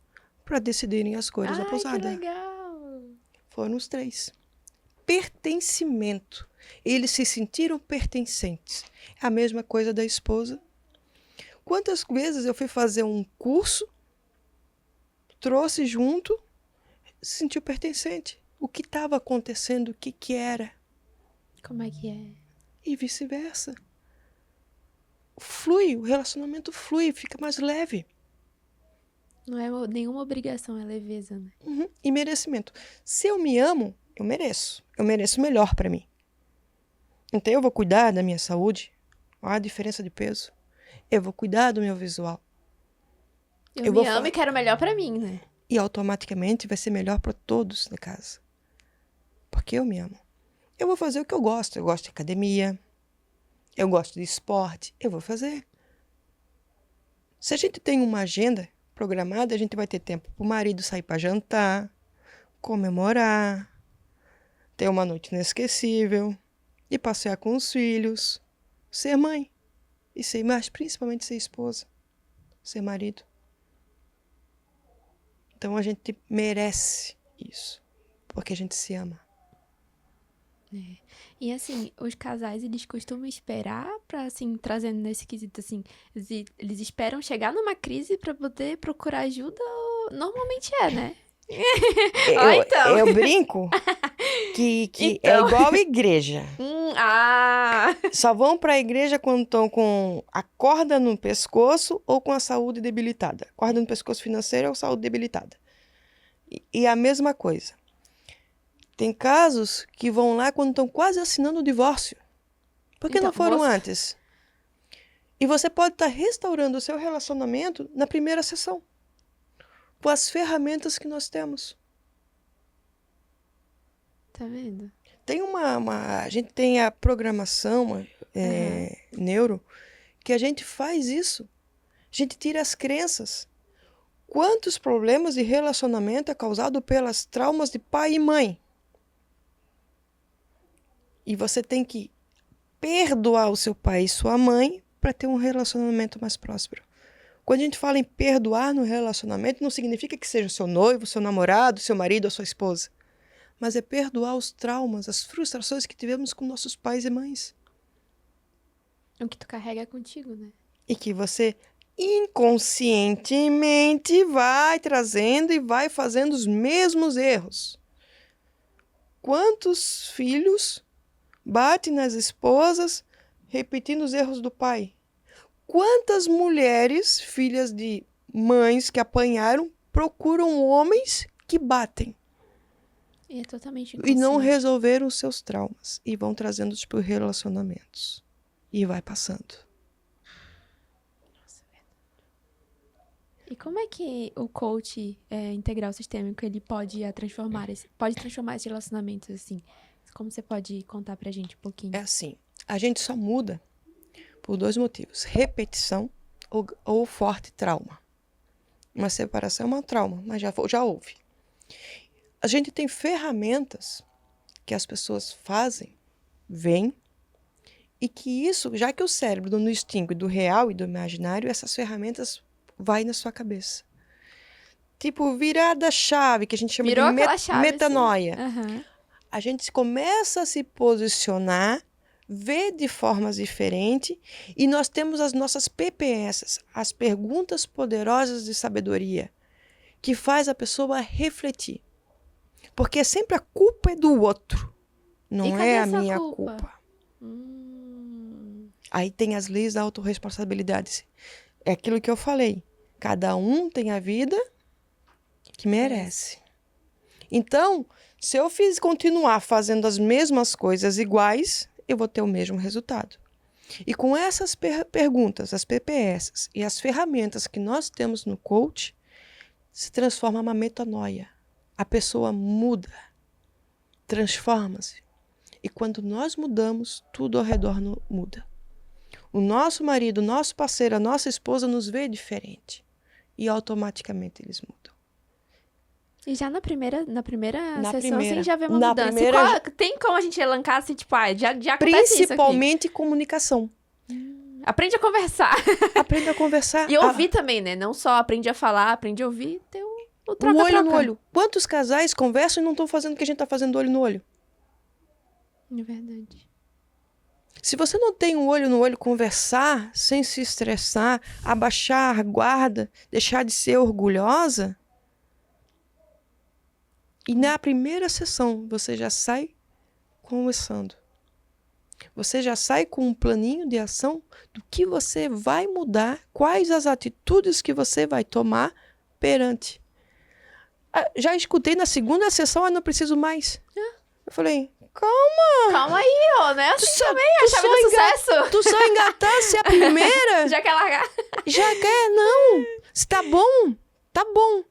para decidirem as cores da Ai, que pousada. legal! Foram os 3. Pertencimento. Eles se sentiram pertencentes. É a mesma coisa da esposa. Quantas vezes eu fui fazer um curso, trouxe junto, se sentiu pertencente. O que estava acontecendo, o que era. Como é que é? E vice-versa. Flui, o relacionamento flui, fica mais leve. Não é nenhuma obrigação, é leveza, né? Uhum. E merecimento. Se eu me amo, eu mereço. Eu mereço o melhor para mim. Então eu vou cuidar da minha saúde. Olha a diferença de peso. Eu vou cuidar do meu visual. Eu me amo e quero o melhor pra mim, né? E automaticamente vai ser melhor para todos na casa. Porque eu me amo. Eu vou fazer o que eu gosto. Eu gosto de academia. Eu gosto de esporte. Eu vou fazer. Se a gente tem uma agenda programada, a gente vai ter tempo para o marido sair para jantar, comemorar, ter uma noite inesquecível, e passear com os filhos, ser mãe, e ser, mas principalmente ser esposa, ser marido. Então a gente merece isso, porque a gente se ama. E assim, os casais, eles costumam esperar pra, assim, trazendo nesse quesito, assim, eles esperam chegar numa crise pra poder procurar ajuda, ou normalmente é, né? Então. Eu brinco que é Então. igual a igreja. Ah! Só vão para a igreja quando estão com a corda no pescoço ou com a saúde debilitada. Corda no pescoço financeira ou saúde debilitada. E a mesma coisa. Tem casos que vão lá quando estão quase assinando o divórcio. Por que Então, não foram você- antes? E você pode estar restaurando o seu relacionamento na primeira sessão. Com as ferramentas que nós temos. Tá vendo? Tem a gente tem a programação neuro, que a gente faz isso. A gente tira as crenças. Quantos problemas de relacionamento é causado pelas traumas de pai e mãe? E você tem que perdoar o seu pai e sua mãe para ter um relacionamento mais próspero. Quando a gente fala em perdoar no relacionamento, não significa que seja o seu noivo, seu namorado, seu marido ou sua esposa. Mas é perdoar os traumas, as frustrações que tivemos com nossos pais e mães. O que tu carrega é contigo, né? E que você inconscientemente vai trazendo e vai fazendo os mesmos erros. Quantos filhos batem nas esposas repetindo os erros do pai? Quantas mulheres, filhas de mães que apanharam, procuram homens que batem E é totalmente e não inconsciente. resolveram os seus traumas e vão trazendo para os relacionamentos e vai passando. E como é que o coach integral sistêmico ele pode transformar esses relacionamentos assim? Como você pode contar pra gente um pouquinho? É assim, a gente só muda por 2 motivos: repetição ou forte trauma. Uma separação é um trauma, mas já houve. A gente tem ferramentas que as pessoas fazem, veem, e que isso, já que o cérebro não distingue do real e do imaginário, essas ferramentas vai na sua cabeça. Tipo, virada-chave, que a gente chama Virou de aquela chave, metanoia. assim. Aham. A gente começa a se posicionar, vê de formas diferentes, e nós temos as nossas PPS, as perguntas poderosas de sabedoria, que faz a pessoa refletir. Porque sempre a culpa é do outro, não cadê é a essa minha culpa? culpa. Aí tem as leis da autorresponsabilidade. É aquilo que eu falei. Cada um tem a vida que merece. Então, se eu continuar fazendo as mesmas coisas iguais, eu vou ter o mesmo resultado. E com essas perguntas, as PPS e as ferramentas que nós temos no coach, se transforma uma metanoia. A pessoa muda, transforma-se. E quando nós mudamos, tudo ao redor muda. O nosso marido, o nosso parceiro, a nossa esposa nos vê diferente. E automaticamente eles mudam. E já na primeira Na sessão, primeira. assim, já vê uma Na mudança. primeira, Tem como a gente elencar, assim, tipo, já acontece isso aqui. principalmente comunicação. Aprende a conversar. Aprenda a conversar. E ouvir também, né? Não só aprende a falar, aprende a ouvir, ter o O troca-troca. olho no olho. Quantos casais conversam e não estão fazendo o que a gente está fazendo olho no olho? É verdade. Se você não tem um olho no olho, conversar sem se estressar, abaixar a guarda, deixar de ser orgulhosa, e na primeira sessão você já sai conversando. Você já sai com um planinho de ação do que você vai mudar, quais as atitudes que você vai tomar perante. Já escutei na segunda sessão, não preciso mais. Eu falei, Calma aí, ó, né? Assim também, a chave do sucesso. tu só engatasse a primeira, Já quer largar? já quer, não. Se tá bom, tá bom.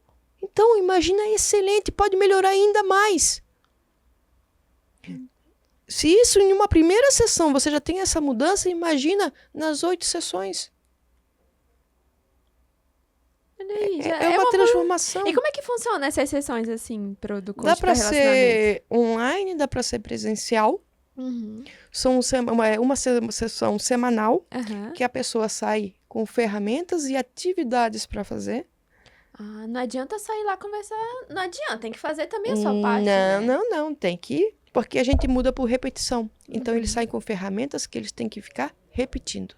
Então, imagina, excelente, pode melhorar ainda mais. Se isso em uma primeira sessão você já tem essa mudança, imagina nas 8 sessões. Olha aí, já É uma transformação. E como é que funciona essas sessões, assim, do coach Dá pra para relacionamento? ser online, dá para ser presencial. Uhum. São uma sessão semanal Aham. que a pessoa sai com ferramentas e atividades para fazer. Ah, não adianta só ir lá conversar. Não adianta, tem que fazer também a sua parte, né? Não, tem que ir, porque a gente muda por repetição. Então eles saem com ferramentas que eles têm que ficar repetindo.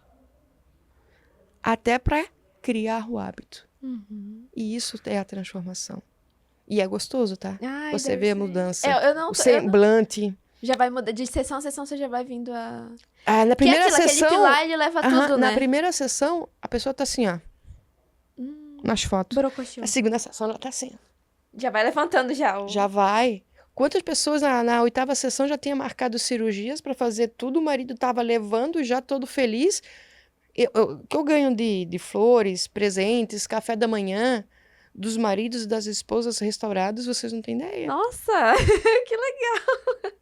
Até para criar o hábito. Uhum. E isso é a transformação. E é gostoso, tá? Ai, Você deve vê a ser. mudança. Eu não O tô- semblante. Já vai mudar. De sessão a sessão você já vai vindo a. Na primeira que é aquilo, sessão, aquele pilar, ele leva tudo, na né? primeira sessão, a pessoa tá assim, ó, nas fotos. Borocochô. Na segunda sessão, ela tá assim. Já vai levantando já. Já vai. Quantas pessoas na 8ª sessão já tinha marcado cirurgias para fazer tudo, o marido tava levando, já todo feliz. O que eu ganho de flores, presentes, café da manhã, dos maridos e das esposas restaurados, vocês não têm ideia. Nossa, que legal.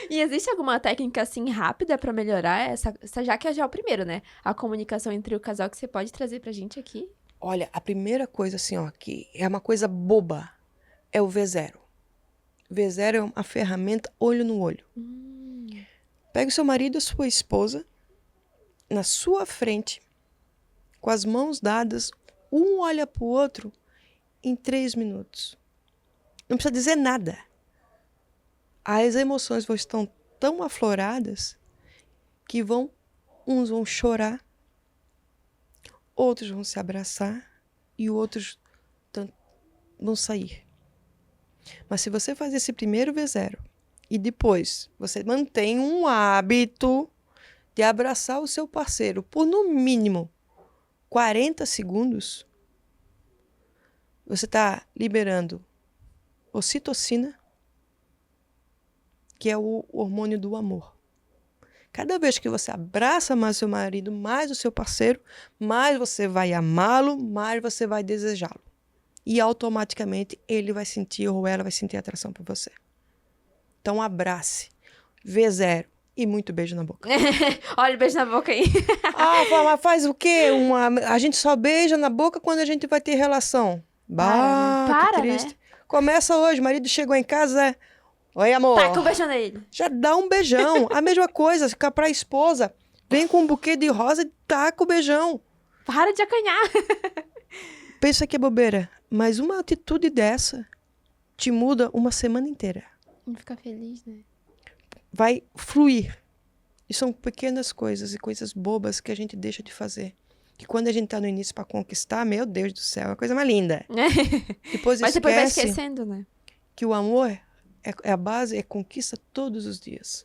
E existe alguma técnica assim rápida pra melhorar já que é já o primeiro, né? A comunicação entre o casal que você pode trazer pra gente aqui? Olha, a primeira coisa assim, ó, que é uma coisa boba, é o V0. V0 é uma ferramenta olho no olho. Pega o seu marido e a sua esposa na sua frente, com as mãos dadas, um olha pro outro em 3 minutos. Não precisa dizer nada. As emoções estão tão afloradas que uns vão chorar, outros vão se abraçar e outros vão sair. Mas se você faz esse primeiro V0 e depois você mantém um hábito de abraçar o seu parceiro por no mínimo 40 segundos, você está liberando ocitocina, que é o hormônio do amor. Cada vez que você abraça mais seu marido, mais o seu parceiro, mais você vai amá-lo, mais você vai desejá-lo. E automaticamente ele vai sentir ou ela vai sentir atração por você. Então abrace, V0 e muito beijo na boca. Olha o beijo na boca aí. Mas faz o quê? A gente só beija na boca quando a gente vai ter relação. Para, que né? triste. Começa hoje, o marido chegou em casa, oi amor. Taca um beijo nele. Já dá um beijão. A mesma coisa, fica pra esposa. Vem com um buquê de rosa e taca o beijão. Para de acanhar. Pensa que é bobeira, mas uma atitude dessa te muda uma semana inteira. Ficar feliz, né? Vai fluir. E são pequenas coisas e coisas bobas que a gente deixa de fazer. Que quando a gente tá no início para conquistar, meu Deus do céu, é uma coisa mais linda. Depois Mas depois vai esquece esquecendo, né? que o amor é a base, é conquista todos os dias.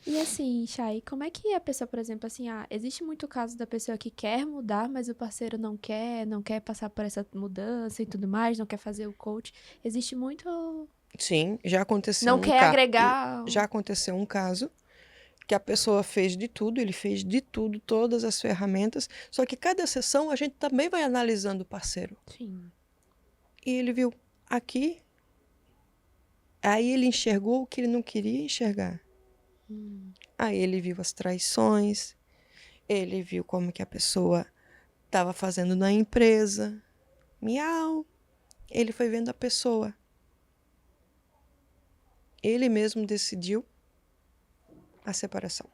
E assim, Chay, como é que a pessoa, por exemplo, assim, existe muito caso da pessoa que quer mudar, mas o parceiro não quer passar por essa mudança e tudo mais, não quer fazer o coach. Existe muito... Sim, já aconteceu Não quer agregar... Já aconteceu um caso que a pessoa fez de tudo, ele fez de tudo, todas as ferramentas, só que cada sessão a gente também vai analisando o parceiro. Sim. E ele viu aqui, aí ele enxergou o que ele não queria enxergar. Aí ele viu as traições, ele viu como que a pessoa estava fazendo na empresa. Miau! Ele foi vendo a pessoa. ele mesmo decidiu a separação.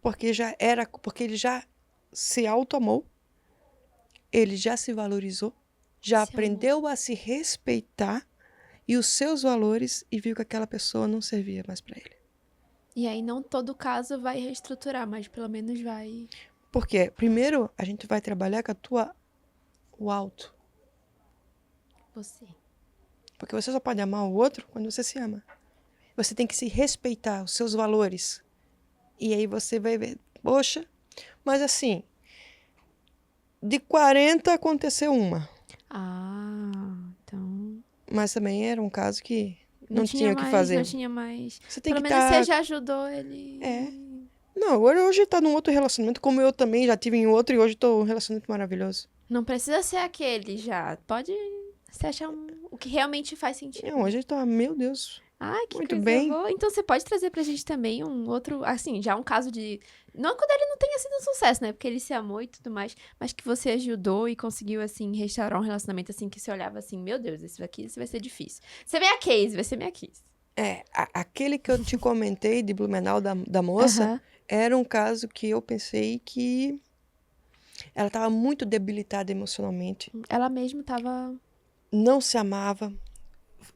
Porque ele já se auto-amou, ele já se valorizou, já aprendeu a se respeitar e os seus valores e viu que aquela pessoa não servia mais para ele. E aí não todo caso vai reestruturar, mas pelo menos vai... Porque primeiro a gente vai trabalhar com o alto. Você. Porque você só pode amar o outro quando você se ama. Você tem que se respeitar, os seus valores. E aí você vai ver, poxa, mas assim, de 40 aconteceu uma. Então... Mas também era um caso que não tinha o que fazer. Não tinha mais. Você tem pelo que menos você já ajudou ele. Não, hoje tá num outro relacionamento, como eu também já tive em outro e hoje tô num relacionamento maravilhoso. Não precisa ser aquele já. Pode você achar o que realmente faz sentido. Não, hoje tá, meu Deus. Ai, que muito coisa bem. boa. Então você pode trazer pra gente também um outro, assim, já um caso de... Não quando ele não tenha sido um sucesso, né? Porque ele se amou e tudo mais, mas que você ajudou e conseguiu, assim, restaurar um relacionamento, assim, que você olhava assim, meu Deus, esse vai ser difícil. Você vê a case, vai ser minha case. Aquele que eu te comentei de Blumenau da moça, era um caso que eu pensei que ela estava muito debilitada emocionalmente. Ela mesma tava... Não se amava.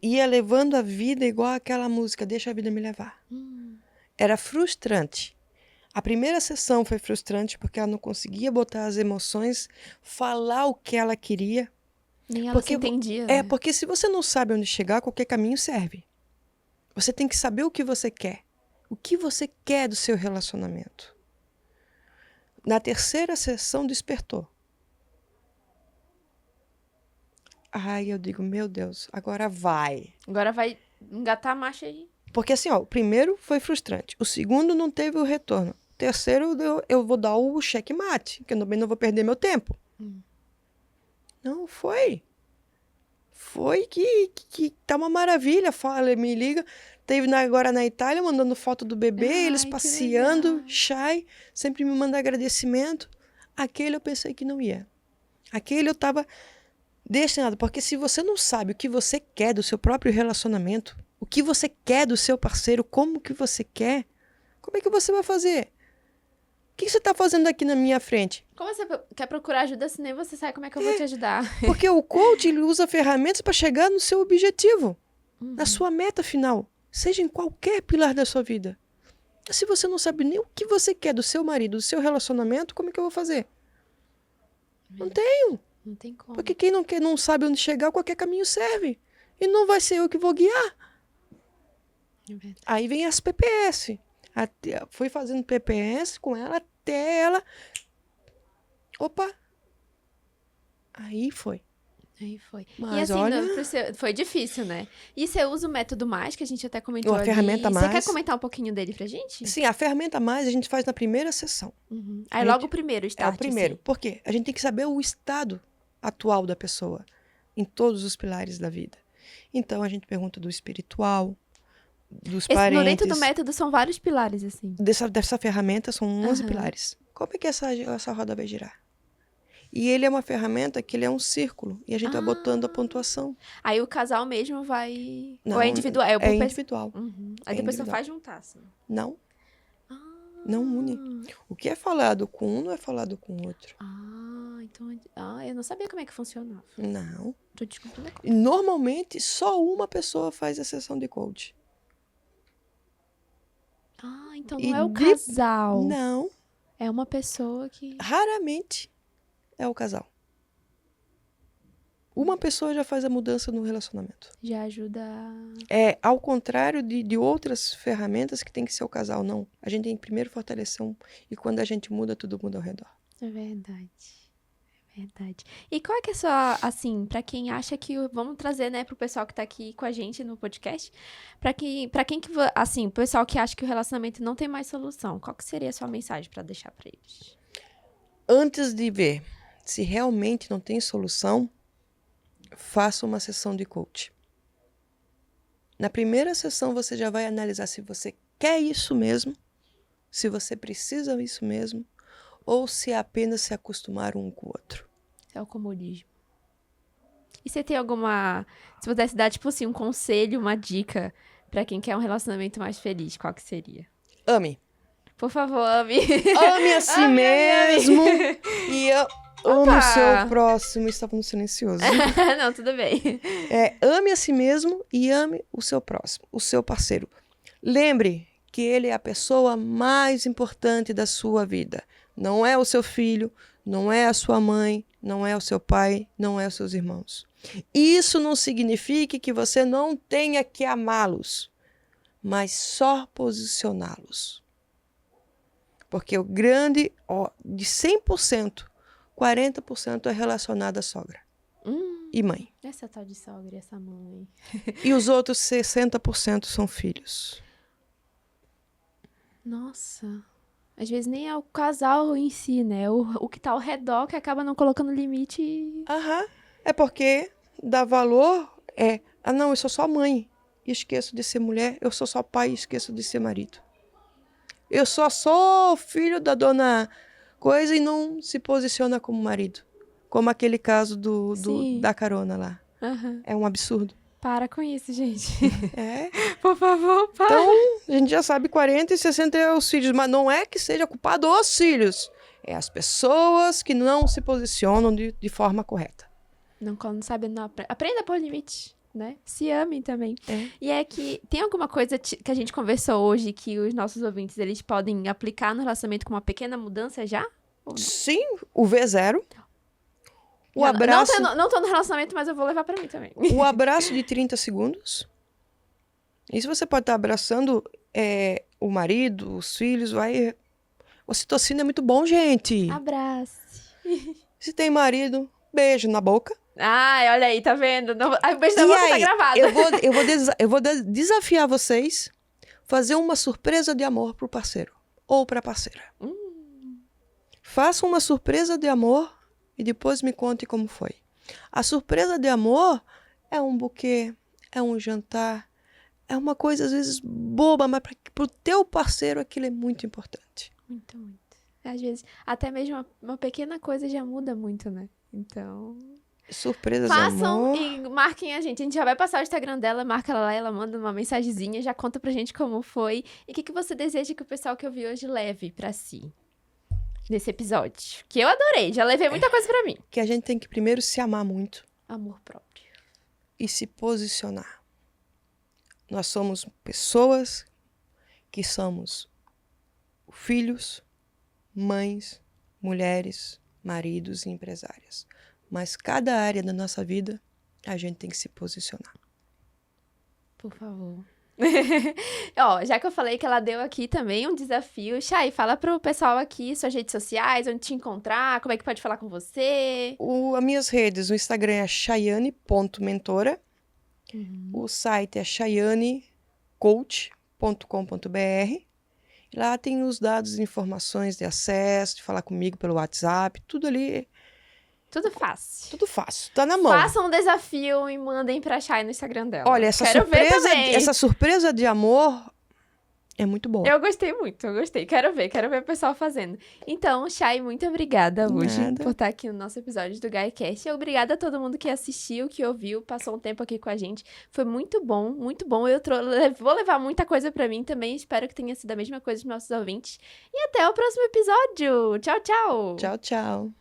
Ia levando a vida igual aquela música, Deixa a Vida Me Levar. Era frustrante. A primeira sessão foi frustrante porque ela não conseguia botar as emoções, falar o que ela queria. Nem ela se entendia, né? Porque se você não sabe onde chegar, qualquer caminho serve. Você tem que saber o que você quer. O que você quer do seu relacionamento. Na terceira sessão, despertou. Ai, eu digo, meu Deus, agora vai. Agora vai engatar a marcha aí. Porque assim, ó, o primeiro foi frustrante. O segundo não teve o retorno. O terceiro, eu vou dar o checkmate, que eu também não vou perder meu tempo. Não, foi. Foi que tá uma maravilha. Fala, me liga. Teve agora na Itália, mandando foto do bebê, eles passeando, shy, sempre me manda agradecimento. Aquele eu pensei que não ia. Aquele eu tava destinado. Porque se você não sabe o que você quer do seu próprio relacionamento, o que você quer do seu parceiro, como que você quer, como é que você vai fazer? O que você está fazendo aqui na minha frente? Como você quer procurar ajuda se nem você sabe como é que eu vou te ajudar? Porque o coach ele usa ferramentas para chegar no seu objetivo, na sua meta final, seja em qualquer pilar da sua vida. Se você não sabe nem o que você quer do seu marido, do seu relacionamento, como é que eu vou fazer? Não tenho. Não tem como. Porque quem não sabe onde chegar, qualquer caminho serve. E não vai ser eu que vou guiar. Aí vem as PPS. Fui fazendo PPS com ela até ela... Opa! Aí foi. Mas e assim, olha... foi difícil, né? E você usa o método mais, que a gente até comentou ali. A ferramenta mais. Você quer comentar um pouquinho dele pra gente? Sim, a ferramenta mais a gente faz na primeira sessão. Aí logo o primeiro start. É o primeiro. Assim. Por quê? A gente tem que saber o estado atual da pessoa, em todos os pilares da vida. Então, a gente pergunta do espiritual, dos parentes. Dentro do método são vários pilares, assim. Dessa ferramenta são 11 pilares. Como é que essa roda vai girar? E ele é uma ferramenta que ele é um círculo. E a gente vai botando a pontuação. Aí o casal mesmo vai... Não, ou é individual? É individual. Aí depois só faz juntar, assim. Não. Não une. O que é falado com um não é falado com o outro. Então... eu não sabia como é que funcionava. Não. Tô descobrindo a coisa. E normalmente, só uma pessoa faz a sessão de coach. Então não é o casal. Não. É uma pessoa que... Raramente é o casal. Uma pessoa já faz a mudança no relacionamento. Já ajuda... Ao contrário de outras ferramentas que tem que ser o casal, não. A gente tem que primeiro fortalecer e quando a gente muda, tudo muda ao redor. É verdade. E qual é que é só, assim, pra quem acha que... Vamos trazer, né, pro pessoal que tá aqui com a gente no podcast. Pra quem que, assim, o pessoal que acha que o relacionamento não tem mais solução, qual que seria a sua mensagem pra deixar pra eles? Antes de ver se realmente não tem solução, faça uma sessão de coach. Na primeira sessão, você já vai analisar se você quer isso mesmo, se você precisa isso mesmo, ou se é apenas se acostumar um com o outro. É o comodismo. E você tem alguma... Se pudesse dar, tipo assim, um conselho, uma dica Pra quem quer um relacionamento mais feliz, qual que seria? Ame. Por favor, ame. Ame a si Ame, mesmo e ame Opa! o seu próximo. Estava no silencioso. Não, tudo bem. Ame a si mesmo e ame o seu próximo, o seu parceiro. Lembre que ele é a pessoa mais importante da sua vida. Não é o seu filho, não é a sua mãe, não é o seu pai, não é os seus irmãos. Isso não significa que você não tenha que amá-los, mas só posicioná-los. Porque o grande, de 100%, 40% é relacionado à sogra e mãe. Essa tal de sogra e essa mãe. E os outros 60% são filhos. Nossa. Às vezes nem é o casal em si, né? O que tá ao redor que acaba não colocando limite. Aham. É porque dá valor não, eu sou só mãe e esqueço de ser mulher. Eu sou só pai e esqueço de ser marido. Eu só sou filho da dona coisa e não se posiciona como marido. Como aquele caso Sim. da carona lá. Aham. É um absurdo. Para com isso, gente. É. Por favor, para. Então, a gente já sabe 40 e 60 é os filhos, mas não é que seja culpado os filhos. É as pessoas que não se posicionam de forma correta. Não sabe, não aprenda por limite, né? Se amem também. É. E é que tem alguma coisa que a gente conversou hoje que os nossos ouvintes eles podem aplicar no relacionamento com uma pequena mudança já? Ou não? Sim, o V0. O Já abraço, não tô no relacionamento, mas eu vou levar pra mim também. o abraço de 30 segundos. Isso você pode estar abraçando o marido, os filhos, vai... Ocitocina é muito bom, gente. Abraço. Se tem marido, beijo na boca. Ai, olha aí, tá vendo? Não, o beijo da boca tá gravado. Eu vou desafiar vocês fazer uma surpresa de amor pro parceiro ou pra parceira. Façam uma surpresa de amor e depois me conte como foi. A surpresa de amor é um buquê, é um jantar, é uma coisa às vezes boba, mas pro teu parceiro aquilo é muito importante. Muito, muito. Às vezes, até mesmo uma pequena coisa já muda muito, né? Então... Surpresas de Façam amor. e marquem a gente. A gente já vai passar o Instagram dela, marca ela lá, ela manda uma mensagenzinha, já conta pra gente como foi. E o que você deseja que o pessoal que ouviu hoje leve pra si nesse episódio. Que eu adorei, já levei muita coisa pra mim. Que a gente tem que primeiro se amar muito Amor próprio. e se posicionar. Nós somos pessoas que somos filhos, mães, mulheres, maridos e empresárias. Mas cada área da nossa vida, a gente tem que se posicionar. Por favor. Ó, já que eu falei que ela deu aqui também um desafio, Chay, fala pro pessoal aqui suas redes sociais, onde te encontrar, como é que pode falar com você. As minhas redes, o Instagram é chayane.mentora, o site é chayanecoach.com.br. Lá tem os dados e informações de acesso, de falar comigo pelo WhatsApp, tudo ali. Tudo fácil. Tudo fácil, tá na mão. Façam um desafio e mandem pra Chay no Instagram dela. Olha, Quero ver também. essa surpresa de amor é muito boa. Eu gostei muito, eu gostei. Quero ver o pessoal fazendo. Então, Chay, muito obrigada hoje Nada. por estar aqui no nosso episódio do GaiaCast. E obrigada a todo mundo que assistiu, que ouviu, passou um tempo aqui com a gente. Foi muito bom, muito bom. Eu vou levar muita coisa pra mim também. Espero que tenha sido a mesma coisa dos nossos ouvintes. E até o próximo episódio. Tchau, tchau. Tchau, tchau.